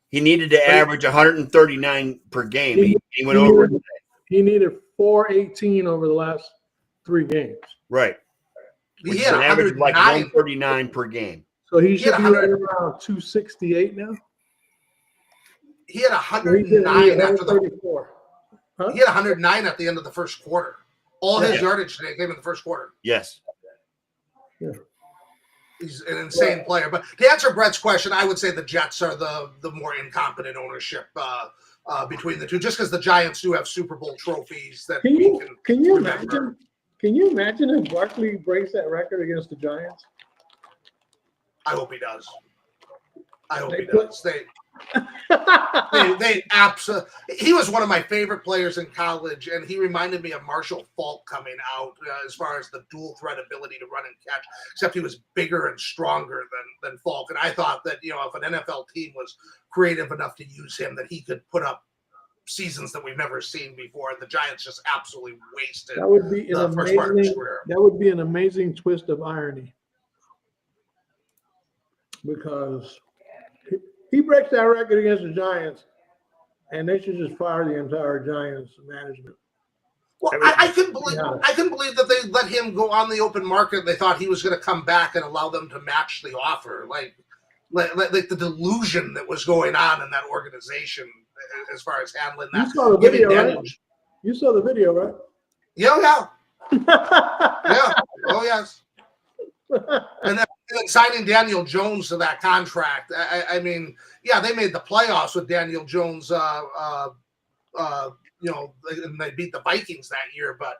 S2: He needed to average 139 per game. He went over.
S1: He needed 418 over the last 3 games.
S2: Right.
S3: He
S2: Which
S3: had
S2: is an average of like
S3: 109.
S2: 139 per game.
S1: So he should be right around 268 now.
S3: He had 109 after the.
S1: 134. Huh?
S3: He had 109 at the end of the first quarter. All his yardage today came in the first quarter.
S2: Yes.
S1: Yeah.
S3: He's an insane player. But to answer Brett's question, I would say the Jets are the more incompetent ownership between the two, just because the Giants do have Super Bowl trophies that
S1: Can you
S3: remember.
S1: imagine? Can you imagine if Barkley breaks that record against the Giants?
S3: I hope he does. They absolutely. He was one of my favorite players in college, and he reminded me of Marshall Faulk coming out as far as the dual threat ability to run and catch. Except he was bigger and stronger than Faulk, and I thought that if an NFL team was creative enough to use him, that he could put up seasons that we've never seen before. And the Giants just absolutely wasted.
S1: That would be
S3: the first part of his career.
S1: That would be an amazing twist of irony, because he breaks that record against the Giants, and they should just fire the entire Giants management.
S3: Well, I couldn't believe that they let him go on the open market. They thought he was going to come back and allow them to match the offer, like the delusion that was going on in that organization as far as handling that.
S1: You saw the video, right? You saw the video, right?
S3: Yeah. Yeah. Oh yes. And then signing Daniel Jones to that contract. I mean, yeah, they made the playoffs with Daniel Jones. And they beat the Vikings that year, but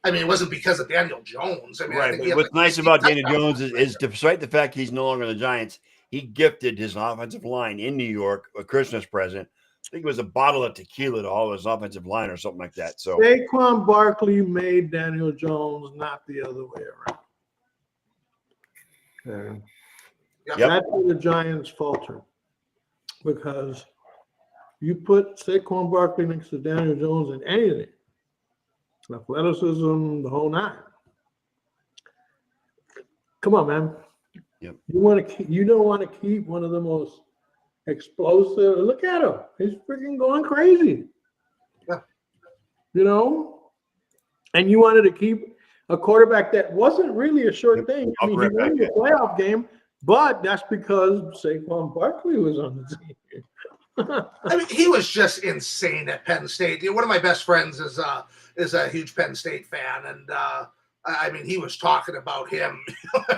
S3: I mean, it wasn't because of Daniel Jones. I mean,
S2: right. But what's nice about Daniel Jones is, despite the fact he's no longer in the Giants, he gifted his offensive line in New York a Christmas present. I think it was a bottle of tequila to all his offensive line or something like that. So
S1: Saquon Barkley made Daniel Jones, not the other way around.
S3: Yep.
S1: That's where the Giants faltered, because you put Saquon Barkley next to Daniel Jones in anything, athleticism, the whole 9. Come on, man.
S2: Yep.
S1: You don't want to keep one of the most explosive. Look at him. He's freaking going crazy.
S3: Yeah.
S1: And you wanted to keep a quarterback that wasn't really a short thing. I mean, he won the playoff game, but that's because Saquon Barkley was on the team.
S3: I mean, he was just insane at Penn State. One of my best friends is a huge Penn State fan, and I mean, he was talking about him,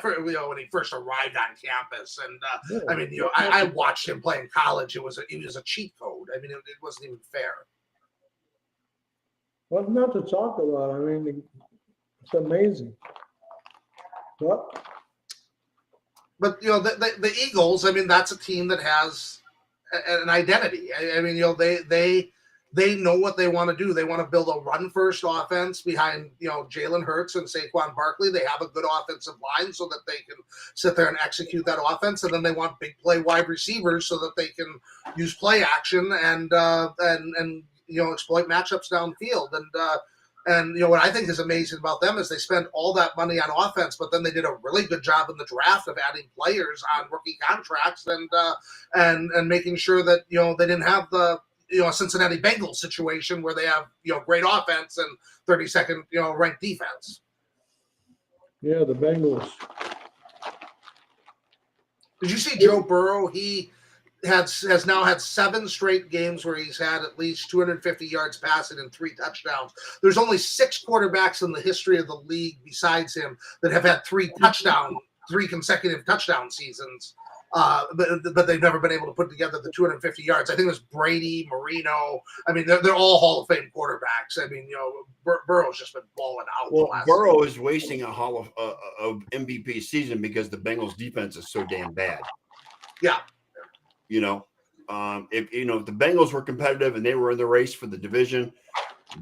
S3: when he first arrived on campus. And I mean, I watched him play in college. He was a cheat code. I mean, it wasn't even fair.
S1: What's not to talk about? I mean, it's amazing. What?
S3: But the Eagles, I mean, that's a team that has an identity. I mean, they know what they want to do. They want to build a run-first offense behind, Jalen Hurts and Saquon Barkley. They have a good offensive line so that they can sit there and execute that offense. And then they want big play wide receivers so that they can use play action and exploit matchups downfield. And what I think is amazing about them is they spent all that money on offense, but then they did a really good job in the draft of adding players on rookie contracts and making sure that they didn't have the Cincinnati Bengals situation where they have great offense and 32nd ranked defense.
S1: Yeah, the Bengals.
S3: Did you see Joe Burrow? He has now had 7 straight games where he's had at least 250 yards passing and 3 touchdowns. There's only 6 quarterbacks in the history of the league besides him that have had 3 consecutive touchdown seasons. But they've never been able to put together the 250 yards. I think it was Brady, Marino. I mean, they're all Hall of Fame quarterbacks. I mean, Burrow's just been balling out.
S2: Well, Burrow is wasting a Hall of MVP season because the Bengals defense is so damn bad.
S3: Yeah.
S2: If the Bengals were competitive and they were in the race for the division,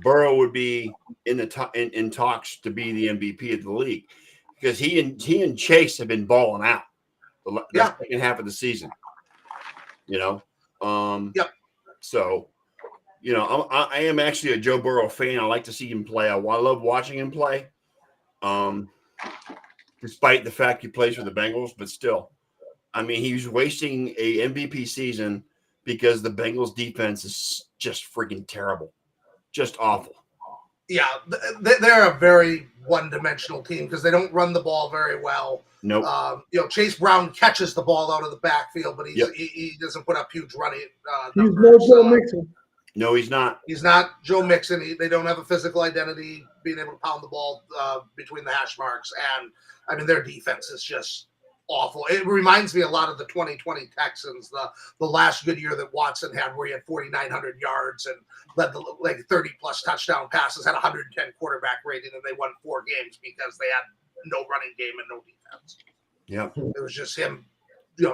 S2: Burrow would be in the in talks to be the MVP of the league because he and Chase have been balling out the second half of the season.
S3: Yep.
S2: So, I am actually a Joe Burrow fan. I like to see him play. I love watching him play. Despite the fact he plays for the Bengals, but still. I mean, he's wasting a MVP season because the Bengals defense is just freaking terrible. Just awful.
S3: Yeah, they're a very one-dimensional team because they don't run the ball very well.
S2: Nope.
S3: Chase Brown catches the ball out of the backfield, but he doesn't put up huge running numbers.
S1: He's no Joe Mixon.
S2: No, he's not.
S3: He's not Joe Mixon. They don't have a physical identity, being able to pound the ball between the hash marks. And, I mean, their defense is just awful. It reminds me a lot of the 2020 Texans, the last good year that Watson had, where he had 4,900 yards and led the 30-plus touchdown passes, had 110 quarterback rating, and they won 4 games because they had no running game and no defense.
S2: Yeah,
S3: it was just him,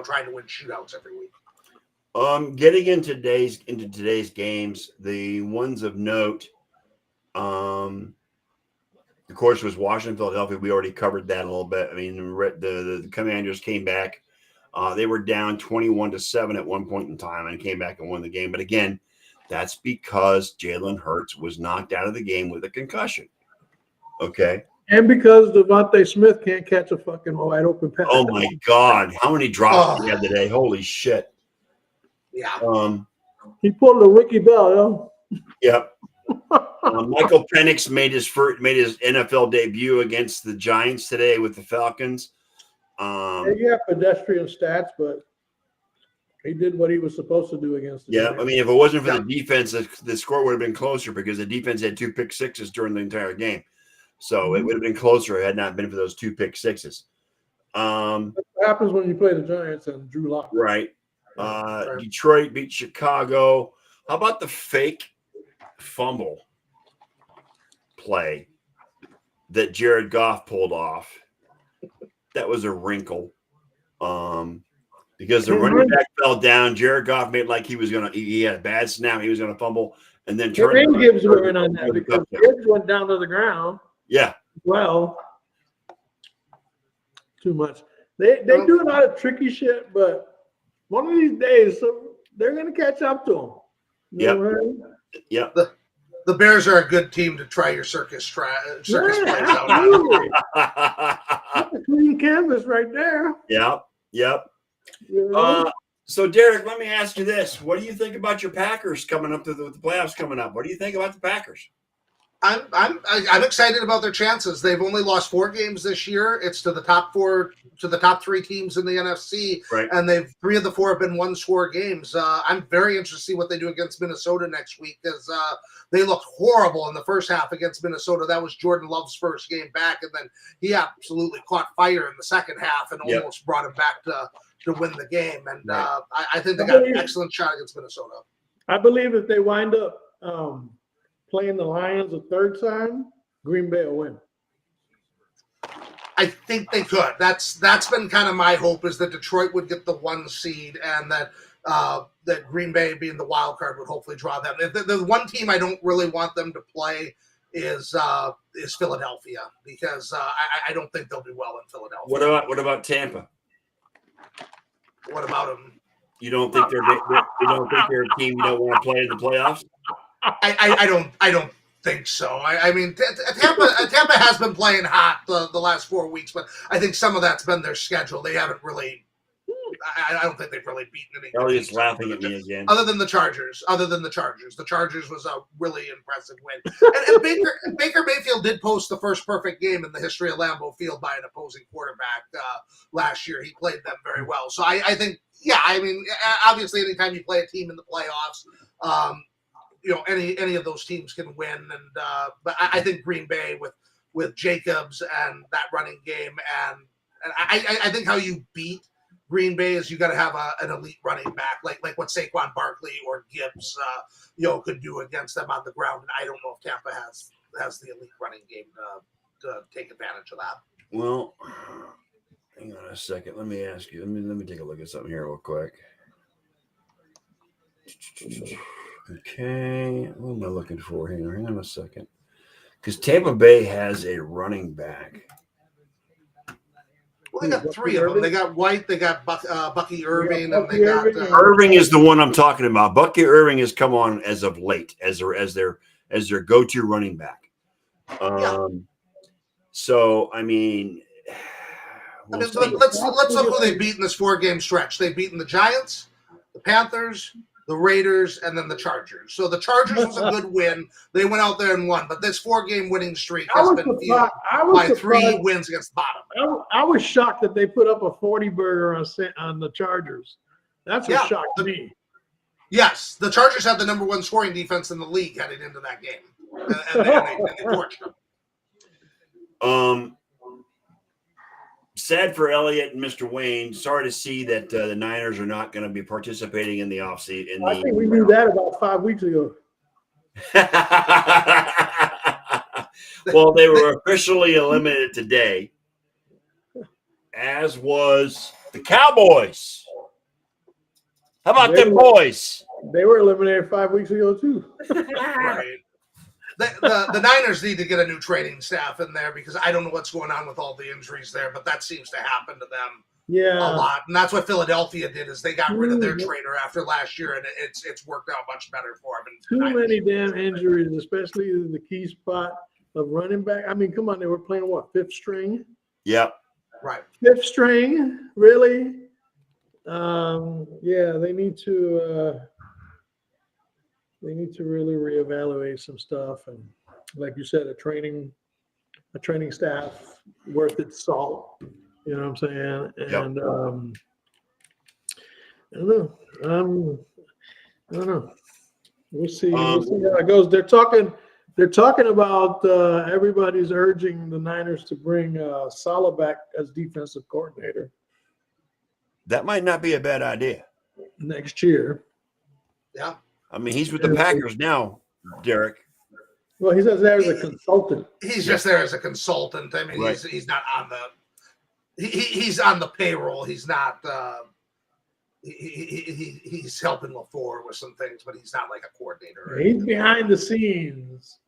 S3: trying to win shootouts every week.
S2: Getting into today's games, the ones of note, of course, was Washington, Philadelphia. We already covered that a little bit. I mean, the Commanders came back. They were down 21-7 at one point in time and came back and won the game. But again, that's because Jalen Hurts was knocked out of the game with a concussion. Okay.
S1: And because Devontae Smith can't catch a fucking wide open pass.
S2: Oh my God. How many drops did he have today? Holy shit.
S3: Yeah.
S1: He pulled a Ricky Bell,
S2: Yep. Michael Penix made his NFL debut against the Giants today with the Falcons.
S1: He had pedestrian stats, but he did what he was supposed to do against the Giants.
S2: I mean, if it wasn't for the defense, the score would have been closer because the defense had 2 pick sixes during the entire game. So it would have been closer had not been for those 2 pick sixes.
S1: What happens when you play the Giants and Drew Lock?
S2: Right. Detroit beat Chicago. How about the fake fumble play that Jared Goff pulled off? That was a wrinkle. Because the running back fell down. Jared Goff made like he had a bad snap. He was going to fumble and then turn.
S1: And Gibbs were in on that because Gibbs went down to the ground.
S2: Yeah.
S1: Well, too much. They do a lot of tricky shit, but one of these days, they're going to catch up to them.
S2: Yep.
S3: The Bears are a good team to try your circus plays out.
S1: That's a clean canvas right there.
S2: Yep. So, Derek, let me ask you this. What do you think about your Packers coming up to the playoffs coming up? What do you think about the Packers?
S3: I'm excited about their chances. They've only lost 4 games this year. It's to the top 3 teams in the NFC,
S2: Right.
S3: and 3 of the 4 have been 1-score games. I'm very interested to see what they do against Minnesota next week, because they looked horrible in the first half against Minnesota. That was Jordan Love's first game back, and then he absolutely caught fire in the second half and
S2: Yep.
S3: almost brought him back to win the game. And
S2: Right.
S3: I think they got an excellent shot against Minnesota.
S1: I believe if they wind up playing the Lions a third time, Green Bay will win.
S3: I think they could. That's been kind of my hope, is that Detroit would get the 1 seed, and that Green Bay, being the wild card, would hopefully draw them. The one team I don't really want them to play is Philadelphia, because I don't think they'll do well in Philadelphia.
S2: What about Tampa?
S3: What about them?
S2: You don't think they're a team you don't want to play in the playoffs?
S3: I don't think so. I mean, Tampa has been playing hot the last 4 weeks, but I think some of that's been their schedule. They haven't really. I don't think they've really beaten any.
S2: Elliott's laughing at me again.
S3: Other than the Chargers. The Chargers was a really impressive win. And Baker Mayfield did post the first perfect game in the history of Lambeau Field by an opposing quarterback last year. He played them very well. So I think, yeah, I mean, obviously anytime you play a team in the playoffs, any of those teams can win. And but I think Green Bay with Jacobs and that running game, and I think how you beat Green Bay is you got to have an elite running back, like what Saquon Barkley or Gibbs, could do against them on the ground. And I don't know if Tampa has the elite running game to take advantage of that.
S2: Well, hang on a second. Let me ask you. Let me take a look at something here real quick. Okay, what am I looking for here? Hang on a second. Because Tampa Bay has a running back.
S3: Well, they got 3 of them. They got White, they got Bucky Irving, and they got
S2: Irving is the one I'm talking about. Bucky Irving has come on as of late as their go-to running back. So I mean,
S3: let's look who they beat in this 4-game stretch. They've beaten the Giants, the Panthers, the Raiders, and then the Chargers. So the Chargers was a good win. They went out there and won. But this 4-game winning streak has been fueled by 3 wins against the bottom.
S1: I was shocked that they put up a 40-burger on the Chargers. That's what shocked me.
S3: Yes, the Chargers had the number 1 scoring defense in the league heading into that game. And they torched them.
S2: Sad for Elliott and Mr. Wayne. Sorry to see that the Niners are not going to be participating in the offseason.
S1: I think we knew that about 5 weeks ago.
S2: Well, they were officially eliminated today, as was the Cowboys. How about them boys?
S1: They were eliminated 5 weeks ago, too.
S3: Right. The Niners need to get a new training staff in there, because I don't know what's going on with all the injuries there, but that seems to happen to them a lot. And that's what Philadelphia did, is they got rid of their trainer after last year, and it's worked out much better for them.
S1: Too many damn injuries, especially the key spot of running back. I mean, come on, they were playing what, 5th string?
S2: Yep.
S3: Right.
S1: 5th string, really? They need to really reevaluate some stuff, and like you said, a training staff worth its salt. You know what I'm saying? And I don't know. We'll see. We'll see how it goes. They're talking about everybody's urging the Niners to bring Saleh back as defensive coordinator.
S2: That might not be a bad idea.
S1: Next year.
S3: Yeah.
S2: I mean, he's with the Packers now, Derek.
S1: Well, he's there as a consultant.
S3: He's just there as a consultant. I mean,
S2: right.
S3: he's not on the he's on the payroll. He's not he's helping LaFleur with some things, but he's not like a coordinator.
S1: He's behind the scenes,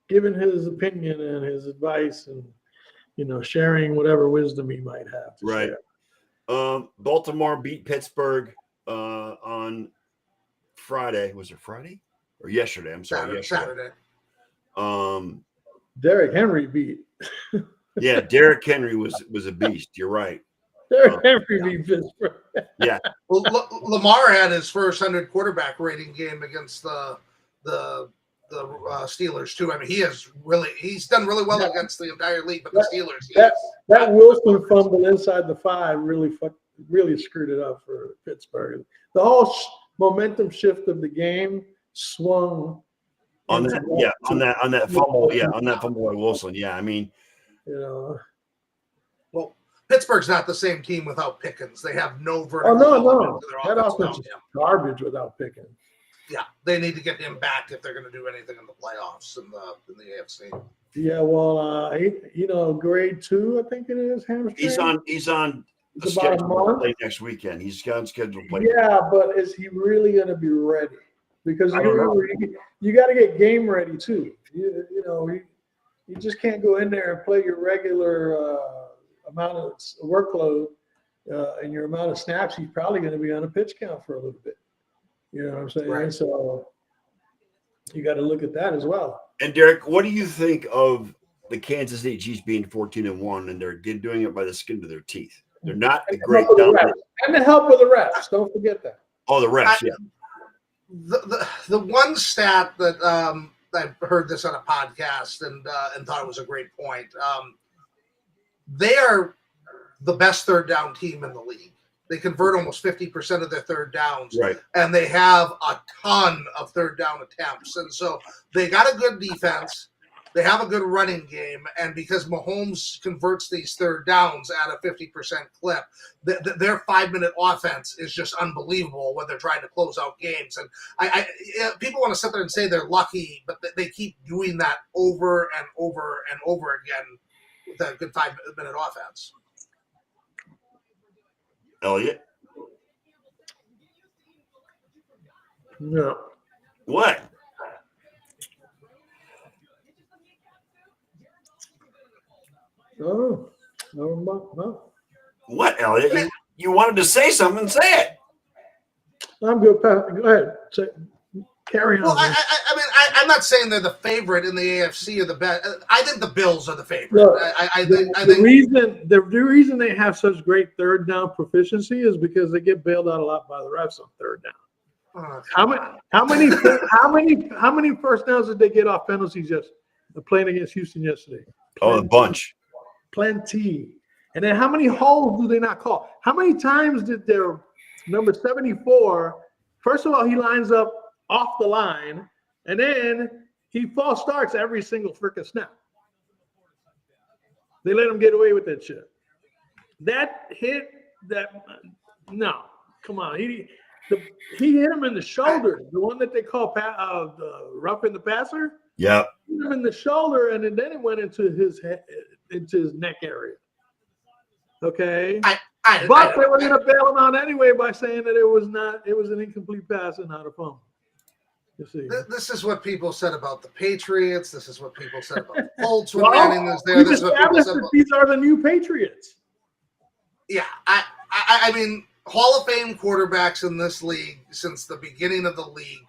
S1: giving his opinion and his advice, and sharing whatever wisdom he might have.
S2: Right. Share. Baltimore beat Pittsburgh on Friday. Was it Friday or yesterday? I'm sorry,
S3: Saturday.
S1: Derrick Henry beat.
S2: Yeah, Derrick Henry was a beast. You're right.
S1: Derrick Henry beat Pittsburgh.
S2: Yeah.
S3: Well, Lamar had his first 100 quarterback rating game against the Steelers too. I mean, he's done really well against the entire league, but the Steelers.
S1: That Wilson fumble inside the 5 really screwed it up for Pittsburgh. The whole momentum shift of the game swung
S2: on that fumble by Wilson. Yeah, I mean,
S3: well, Pittsburgh's not the same team without Pickens. They have no vertical.
S1: No. That offense is garbage without Pickens.
S3: Yeah, they need to get him back if they're going to do anything in the playoffs in the AFC.
S1: Yeah, well, grade 2, I think it is, hamstring.
S2: He's on
S1: It's about a month.
S2: Play next weekend. He's got scheduled play.
S1: Yeah, but is he really going to be ready? Because you got to get game ready too. You just can't go in there and play your regular amount of workload and your amount of snaps. He's probably going to be on a pitch count for a little bit. You know what I'm saying?
S3: Right.
S1: So you got to look at that as well.
S2: And Derek, what do you think of the Kansas City Chiefs being 14-1 and they're doing it by the skin of their teeth? They're not a great dominant.
S1: And the help of the refs. Don't forget that.
S2: Oh, the refs, yeah.
S3: The one stat that I heard this on a podcast and thought it was a great point. They are the best third down team in the league. They convert almost 50% of their third downs,
S2: right?
S3: And they have a ton of third down attempts. And so they got a good defense. They have a good running game, and because Mahomes converts these third downs at a 50% clip, their 5-minute offense is just unbelievable when they're trying to close out games. And people want to sit there and say they're lucky, but they keep doing that over and over and over again with a good 5-minute offense.
S2: Elliot?
S1: No.
S2: What?
S1: Oh, no.
S2: What, Elliot? You wanted to say something, say it.
S1: I'm good. Go ahead. Carry on.
S3: Well, I mean, I'm not saying they're the favorite in the AFC or the best. I think the Bills are the favorite.
S1: Look,
S3: I
S1: think the reason they have such great third down proficiency is because they get bailed out a lot by the refs on third down. How many first downs did they get off penalties just playing against Houston yesterday?
S2: Oh, a bunch.
S1: Plenty. And then how many holes do they not call? How many times did their number 74, first of all, he lines up off the line, and then he false starts every single freaking snap. They let him get away with that shit. That hit, no, come on. He hit him in the shoulder, the one that they call roughing the passer.
S2: Yeah.
S1: Hit him in the shoulder, and then it went into his head, into his neck area. Okay. But they were going to bail him out anyway by saying that it was an incomplete pass and not a fumble. You see.
S3: This is what people said about the Patriots. This is what people said about the Colts when Manning was there. This is what people said about...
S1: These are the new Patriots.
S3: Yeah. I mean, Hall of Fame quarterbacks in this league since the beginning of the league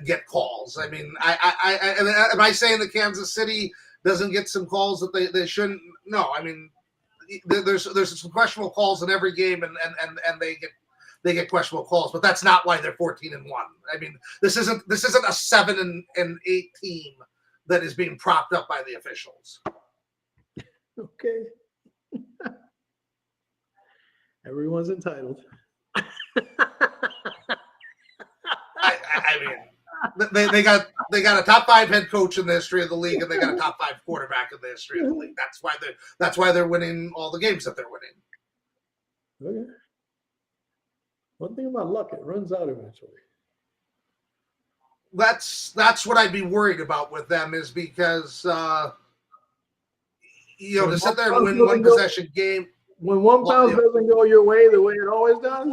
S3: get calls. I mean, am I saying that Kansas City doesn't get some calls that they shouldn't? No, I mean, there's some questionable calls in every game, and they get questionable calls, but that's not why they're 14-1. I mean, this isn't a 7-8 team that is being propped up by the officials.
S1: Okay. Everyone's entitled.
S3: I mean, they got a top 5 head coach in the history of the league, and they got a top 5 quarterback in the history of the league. That's why they're winning all the games that they're winning.
S1: Okay. One thing about luck, it runs out eventually.
S3: That's what I'd be worried about with them, is because to sit there and win one possession game.
S1: When one bounce doesn't go your way the way it always does.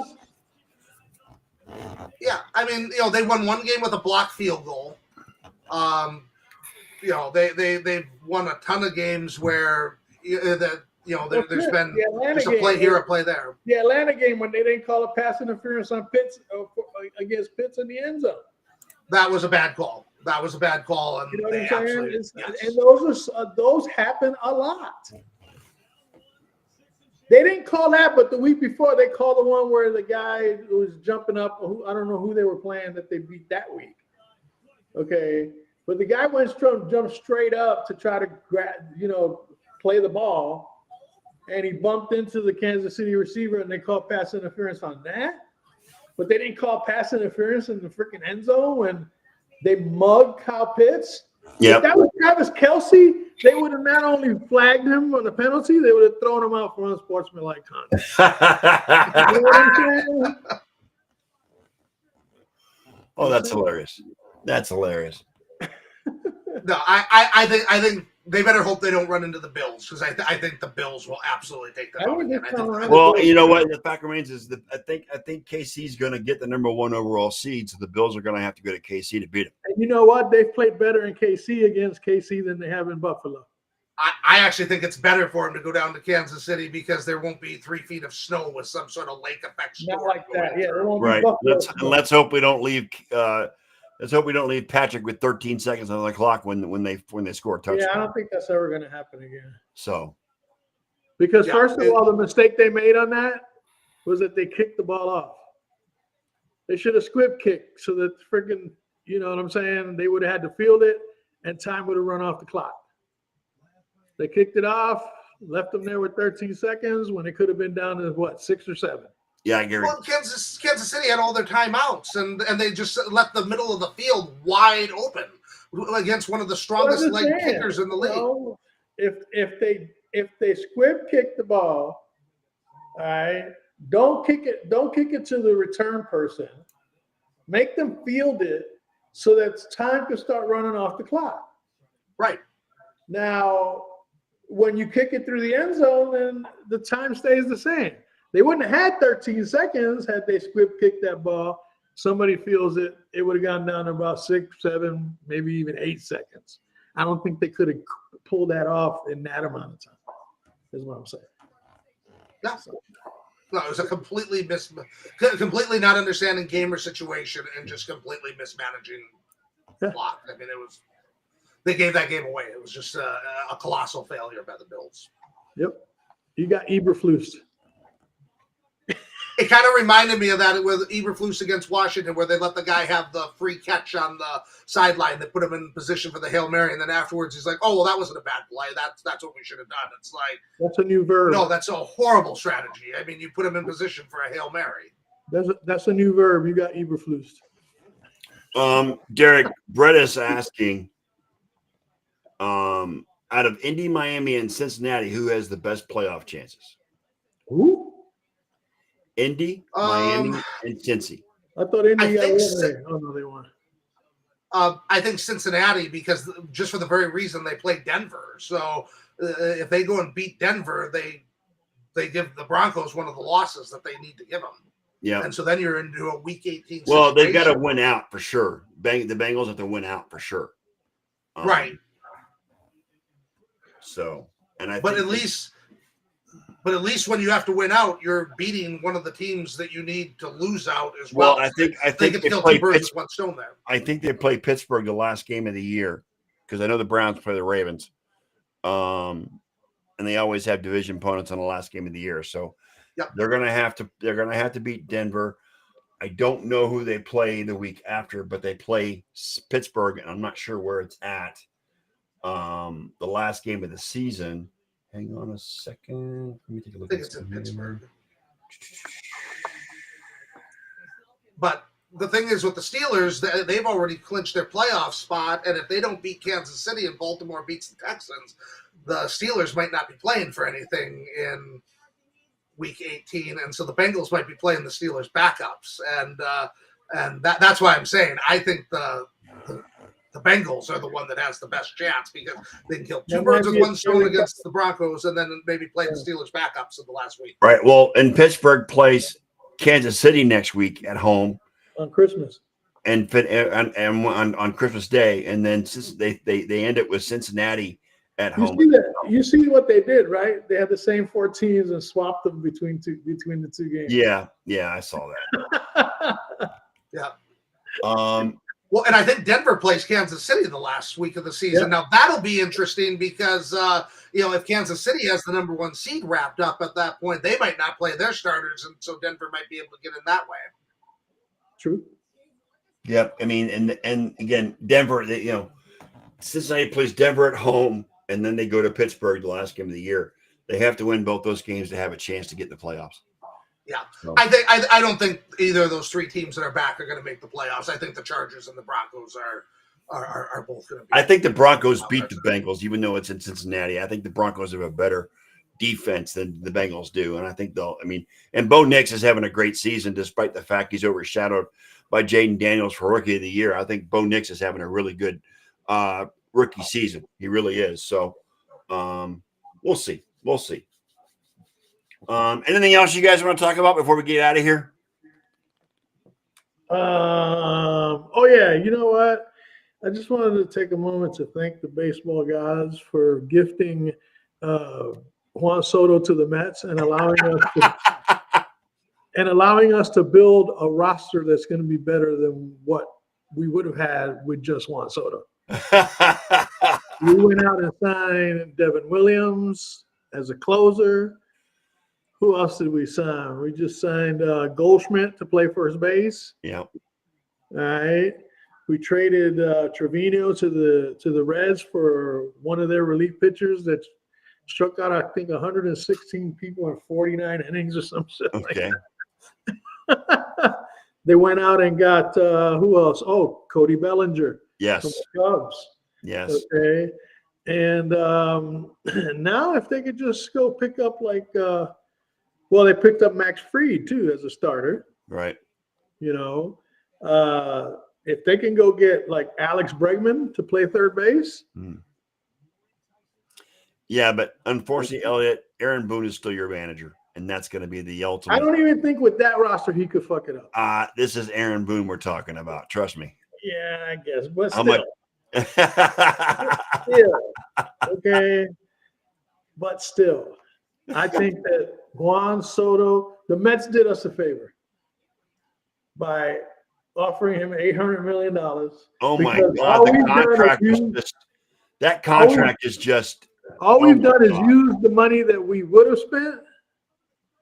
S3: Yeah, I mean, they won one game with a blocked field goal. They've won a ton of games where there's been just a play here, a play there.
S1: The Atlanta game when they didn't call a pass interference on Pitts against Pitts in the end zone.
S3: That was a bad call. And
S1: you know
S3: they
S1: what I'm saying?
S3: yes.
S1: And those happen a lot. They didn't call that, but the week before they called the one where the guy was jumping up. I don't know who they were playing that they beat that week. Okay, But the guy jumped straight up to try to play the ball, and he bumped into the Kansas City receiver, and they called pass interference on that. But they didn't call pass interference in the freaking end zone when they mugged Kyle Pitts.
S2: Yep.
S1: If that was Travis Kelce, they would have not only flagged him on the penalty, they would have thrown him out for unsportsmanlike conduct. You know what I'm saying?
S2: Oh, that's hilarious. That's hilarious.
S3: No, I think they better hope they don't run into the Bills, because I think the Bills will absolutely take them out again.
S2: Well, you know what? The fact remains is that I think KC's going to get the number 1 overall seed, so the Bills are going to have to go to KC to beat them.
S1: And you know what? They've played better in KC against KC than they have in Buffalo.
S3: I actually think it's better for them to go down to Kansas City, because there won't be 3 feet of snow with some sort of lake effect storm.
S1: Not like that. Yeah, there won't
S2: Right.
S1: be
S2: Let's hope we don't leave. Let's hope we don't leave Patrick with 13 seconds on the clock when they score a touchdown.
S1: Yeah, I don't think that's ever going to happen again.
S2: So,
S1: because first of all, the mistake they made on that was that they kicked the ball off. They should have squib kicked so that freaking, you know what I'm saying? They would have had to field it, and time would have run off the clock. They kicked it off, left them there with 13 seconds when it could have been down to 6 or 7.
S2: yeah, Gary.
S3: Well, Kansas City had all their timeouts, and they just left the middle of the field wide open against one of the strongest leg kickers in the league.
S1: So if they squib kick the ball, all right, don't kick it to the return person. Make them field it so that time can start running off the clock.
S3: Right.
S1: Now, when you kick it through the end zone, then the time stays the same. They wouldn't have had 13 seconds had they squib kicked that ball. Somebody feels it would have gone down to about 6, 7, maybe even 8 seconds. I don't think they could have pulled that off in that amount of time, is what I'm saying.
S3: No, it was a completely not understanding game or situation, and just completely mismanaging block. I mean, they gave that game away. It was just a colossal failure by the Bills.
S1: Yep. You got Eberflus.
S3: It kind of reminded me of that with Eberflus against Washington, where they let the guy have the free catch on the sideline that put him in position for the Hail Mary, and then afterwards he's like, "Oh, well, that wasn't a bad play. That's what we should have done." It's like,
S1: that's a new verb.
S3: No, that's a horrible strategy. I mean, you put him in position for a Hail Mary.
S1: That's a new verb. You got Eberflus.
S2: Derek, Brett is asking, out of Indy, Miami, and Cincinnati, who has the best playoff chances?
S1: Who?
S2: Indy, Miami, and Cincy.
S1: I thought Indy got
S3: think
S1: oh no, they won.
S3: I think Cincinnati, because just for the very reason they played Denver. So if they go and beat Denver, they give the Broncos one of the losses that they need to give them.
S2: Yeah.
S3: And so then you're into a Week 18
S2: Well, they've
S3: situation.
S2: got to win out for sure. The Bengals have to win out for sure.
S3: Right.
S2: So, and I.
S3: But at least when you have to win out, you're beating one of the teams that you need to lose out as well.
S2: Well, I think
S3: they
S2: they
S3: kill
S2: play
S3: two birds with one stone there.
S2: I think they play Pittsburgh the last game of the year, because I know the Browns play the Ravens, and they always have division opponents on the last game of the year. So
S3: Yep.
S2: they're gonna have to beat Denver. I don't know who they play the week after, but they play Pittsburgh, and I'm not sure where it's at. The last game of the season. Hang on a second. Let me take a look.
S3: I think it's in Pittsburgh. But the thing is, with the Steelers, they've already clinched their playoff spot, and if they don't beat Kansas City and Baltimore beats the Texans, the Steelers might not be playing for anything in Week 18, and so the Bengals might be playing the Steelers backups, and that's why I'm saying I think the Bengals are the one that has the best chance, because they can kill two birds with one stone against the Broncos, and then maybe play the Steelers backups in the last week.
S2: Right. Well, and Pittsburgh plays Kansas City next week at home
S1: On Christmas.
S2: and on Christmas Day, and then they end it with Cincinnati at home.
S1: You see what they did, right? They had the same 4 teams and swapped them between the two games.
S2: Yeah, I saw that.
S3: Yeah.
S2: Well,
S3: and I think Denver plays Kansas City the last week of the season.
S1: Yep.
S3: Now that'll be interesting, because if Kansas City has the number 1 seed wrapped up at that point, they might not play their starters, and so Denver might be able to get in that way.
S1: True.
S2: Yep. I mean, and again, Denver, Cincinnati plays Denver at home, and then they go to Pittsburgh the last game of the year. They have to win both those games to have a chance to get in the playoffs.
S3: Yeah,
S2: So,
S3: I don't think either of those three teams that are back are going to make the playoffs. I think the Chargers and the Broncos are both going to be.
S2: I think the Broncos beat the Bengals, even though it's in Cincinnati. I think the Broncos have a better defense than the Bengals do, and I think and Bo Nix is having a great season despite the fact he's overshadowed by Jaden Daniels for Rookie of the Year. I think Bo Nix is having a really good rookie season. He really is. So we'll see. We'll see. Anything else you guys want to talk about before we get out of here?
S1: Oh yeah, you know what? I just wanted to take a moment to thank the baseball gods for gifting Juan Soto to the Mets and allowing us to build a roster that's going to be better than what we would have had with just Juan Soto. We went out and signed Devin Williams as a closer. Who else did we sign? We just signed Goldschmidt to play first base.
S2: Yeah.
S1: All right. We traded Trevino to the Reds for one of their relief pitchers that struck out, I think, 116 people in 49 innings or some shit.
S2: Okay.
S1: Like that. They went out and got who else? Oh, Cody Bellinger.
S2: Yes.
S1: From the Cubs.
S2: Yes.
S1: Okay. And now if they could just go pick up they picked up Max Fried too as a starter.
S2: Right.
S1: You know, if they can go get like Alex Bregman to play third base.
S2: Yeah, but unfortunately, Elliot, Aaron Boone is still your manager, and that's going to be the ultimate.
S1: I don't even think with that roster he could fuck it up.
S2: This is Aaron Boone we're talking about. Trust me.
S1: Yeah, I guess. But
S2: How
S1: still. Yeah. Okay. But still, I think that Juan Soto, the Mets did us a favor by offering him $800 million.
S2: Oh my God, that contract is just.
S1: All we've done is use the money that we would have spent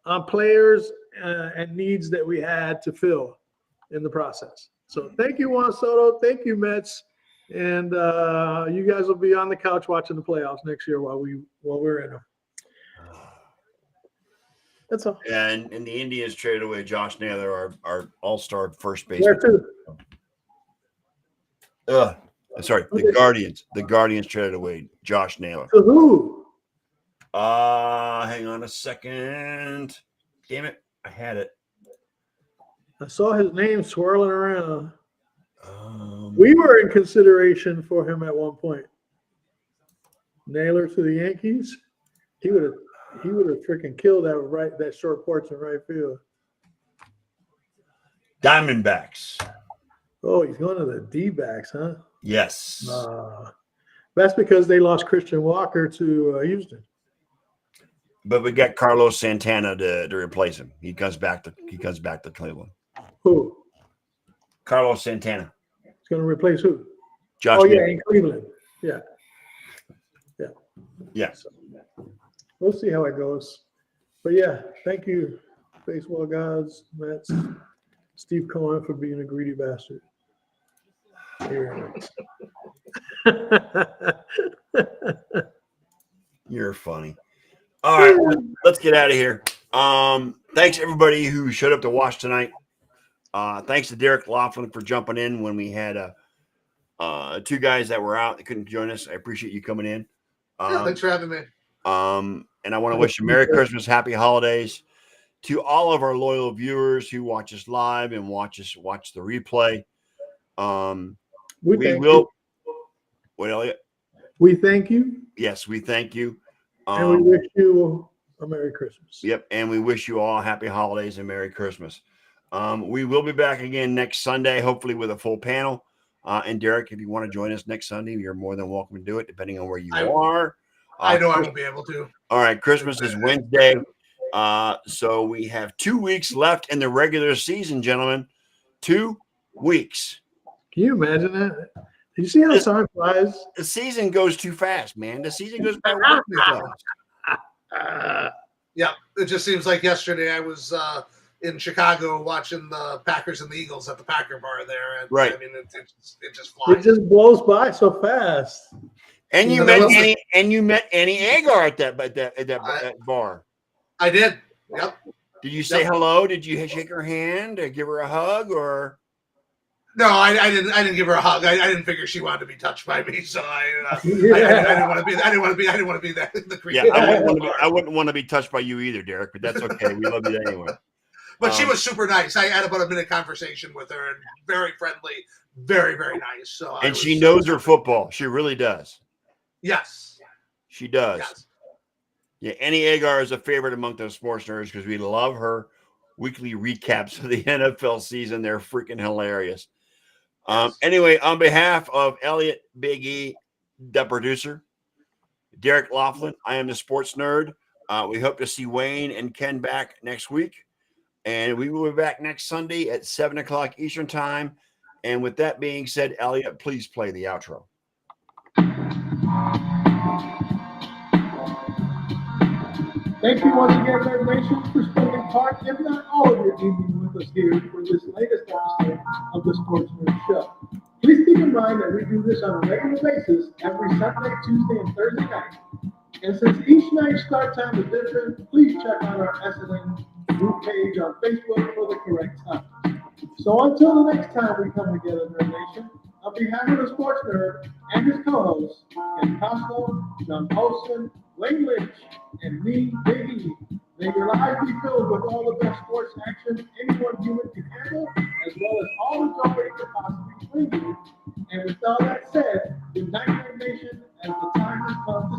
S1: on players and needs that we had to fill in the process. So thank you, Juan Soto. Thank you, Mets. And you guys will be on the couch watching the playoffs next year while we're in them. That's all.
S2: And the Indians traded away Josh Naylor, our all-star first
S1: Where
S2: baseman.
S1: to?
S2: Sorry, the Guardians. The Guardians traded away Josh Naylor.
S1: To who?
S2: Hang on a second. Damn it, I had it.
S1: I saw his name swirling around. We were in consideration for him at one point. Naylor to the Yankees. He would have freaking killed that short porch in right field.
S2: Diamondbacks.
S1: Oh, he's going to the D-backs, huh?
S2: Yes.
S1: That's because they lost Christian Walker to Houston.
S2: But we got Carlos Santana to replace him. He comes back to Cleveland.
S1: Who?
S2: Carlos Santana.
S1: He's going to replace who?
S2: Josh Naylor.
S1: In Cleveland. Yeah. So, we'll see how it goes. But yeah, thank you, baseball gods, Mets, Steve Cohen for being a greedy bastard.
S2: You're funny. All right, let's get out of here. Thanks everybody who showed up to watch tonight. Thanks to Derek Laughlin for jumping in when we had two guys that were out that couldn't join us. I appreciate you coming in.
S3: Thanks for having me.
S2: And I want to wish you Merry Christmas, Happy Holidays to all of our loyal viewers who watch us live and watch the replay. We will. What, Elliot?
S1: We thank you.
S2: Yes, we thank you.
S1: And we wish you a Merry Christmas.
S2: Yep, and we wish you all Happy Holidays and Merry Christmas. We will be back again next Sunday, hopefully with a full panel. And Derek, if you want to join us next Sunday, you're more than welcome to do it, depending on where you are.
S3: I know I won't be able to.
S2: All right, Christmas is Wednesday. So we have 2 weeks left in the regular season, gentlemen. 2 weeks.
S1: Can you imagine that? Did you see how time flies?
S2: The season goes too fast, man. The season goes by way too fast.
S3: Yeah, it just seems like yesterday I was in Chicago watching the Packers and the Eagles at the Packer Bar there. And
S2: Right.
S3: I mean, it just
S4: It
S3: flies.
S4: just blows by so fast.
S2: And you
S3: So
S2: met
S3: that was
S2: Annie Agar at that bar.
S3: I did. Yep.
S2: Did you say
S3: Yep.
S2: hello? Did you shake her hand or give her a hug or?
S3: No, I didn't. I didn't give her a hug. I didn't figure she wanted to be touched by me, so I didn't want to be. I didn't want to be that the creep.
S2: Yeah, I wouldn't want to be touched by you either, Derek. But that's okay. We love you anyway.
S3: But she was super nice. I had about a minute conversation with her, and very friendly, very very nice. So
S2: And she knows her football. She really does.
S3: Yes,
S2: She does.
S3: yes.
S2: Yeah, Annie Agar is a favorite among the sports nerds because we love her weekly recaps of the NFL season. They're freaking hilarious. Anyway, on behalf of Elliot, Big E, the producer, Derek Laughlin, I am the sports nerd. We hope to see Wayne and Ken back next week. And we will be back next Sunday at 7 o'clock Eastern time. And with that being said, Elliot, please play the outro.
S1: Thank you once again, Nerd Nation, for spending part, if not all of your evening with us here for this latest episode of the Sports Nerd Show. Please keep in mind that we do this on a regular basis every Sunday, Tuesday, and Thursday night. And since each night's start time is different, please check out our SNN group page on Facebook for the correct time. So until the next time we come together, Nerd Nation, on behalf of the Sports Nerd and his co-hosts, Ken Costco, John Poston, Wayne Lynch, and me, Big E, may your lives be filled with all the best sports action anyone human can handle, as well as all the joy it could possibly bring you. And with all that said, good night, Nerd Nation, as the time has come to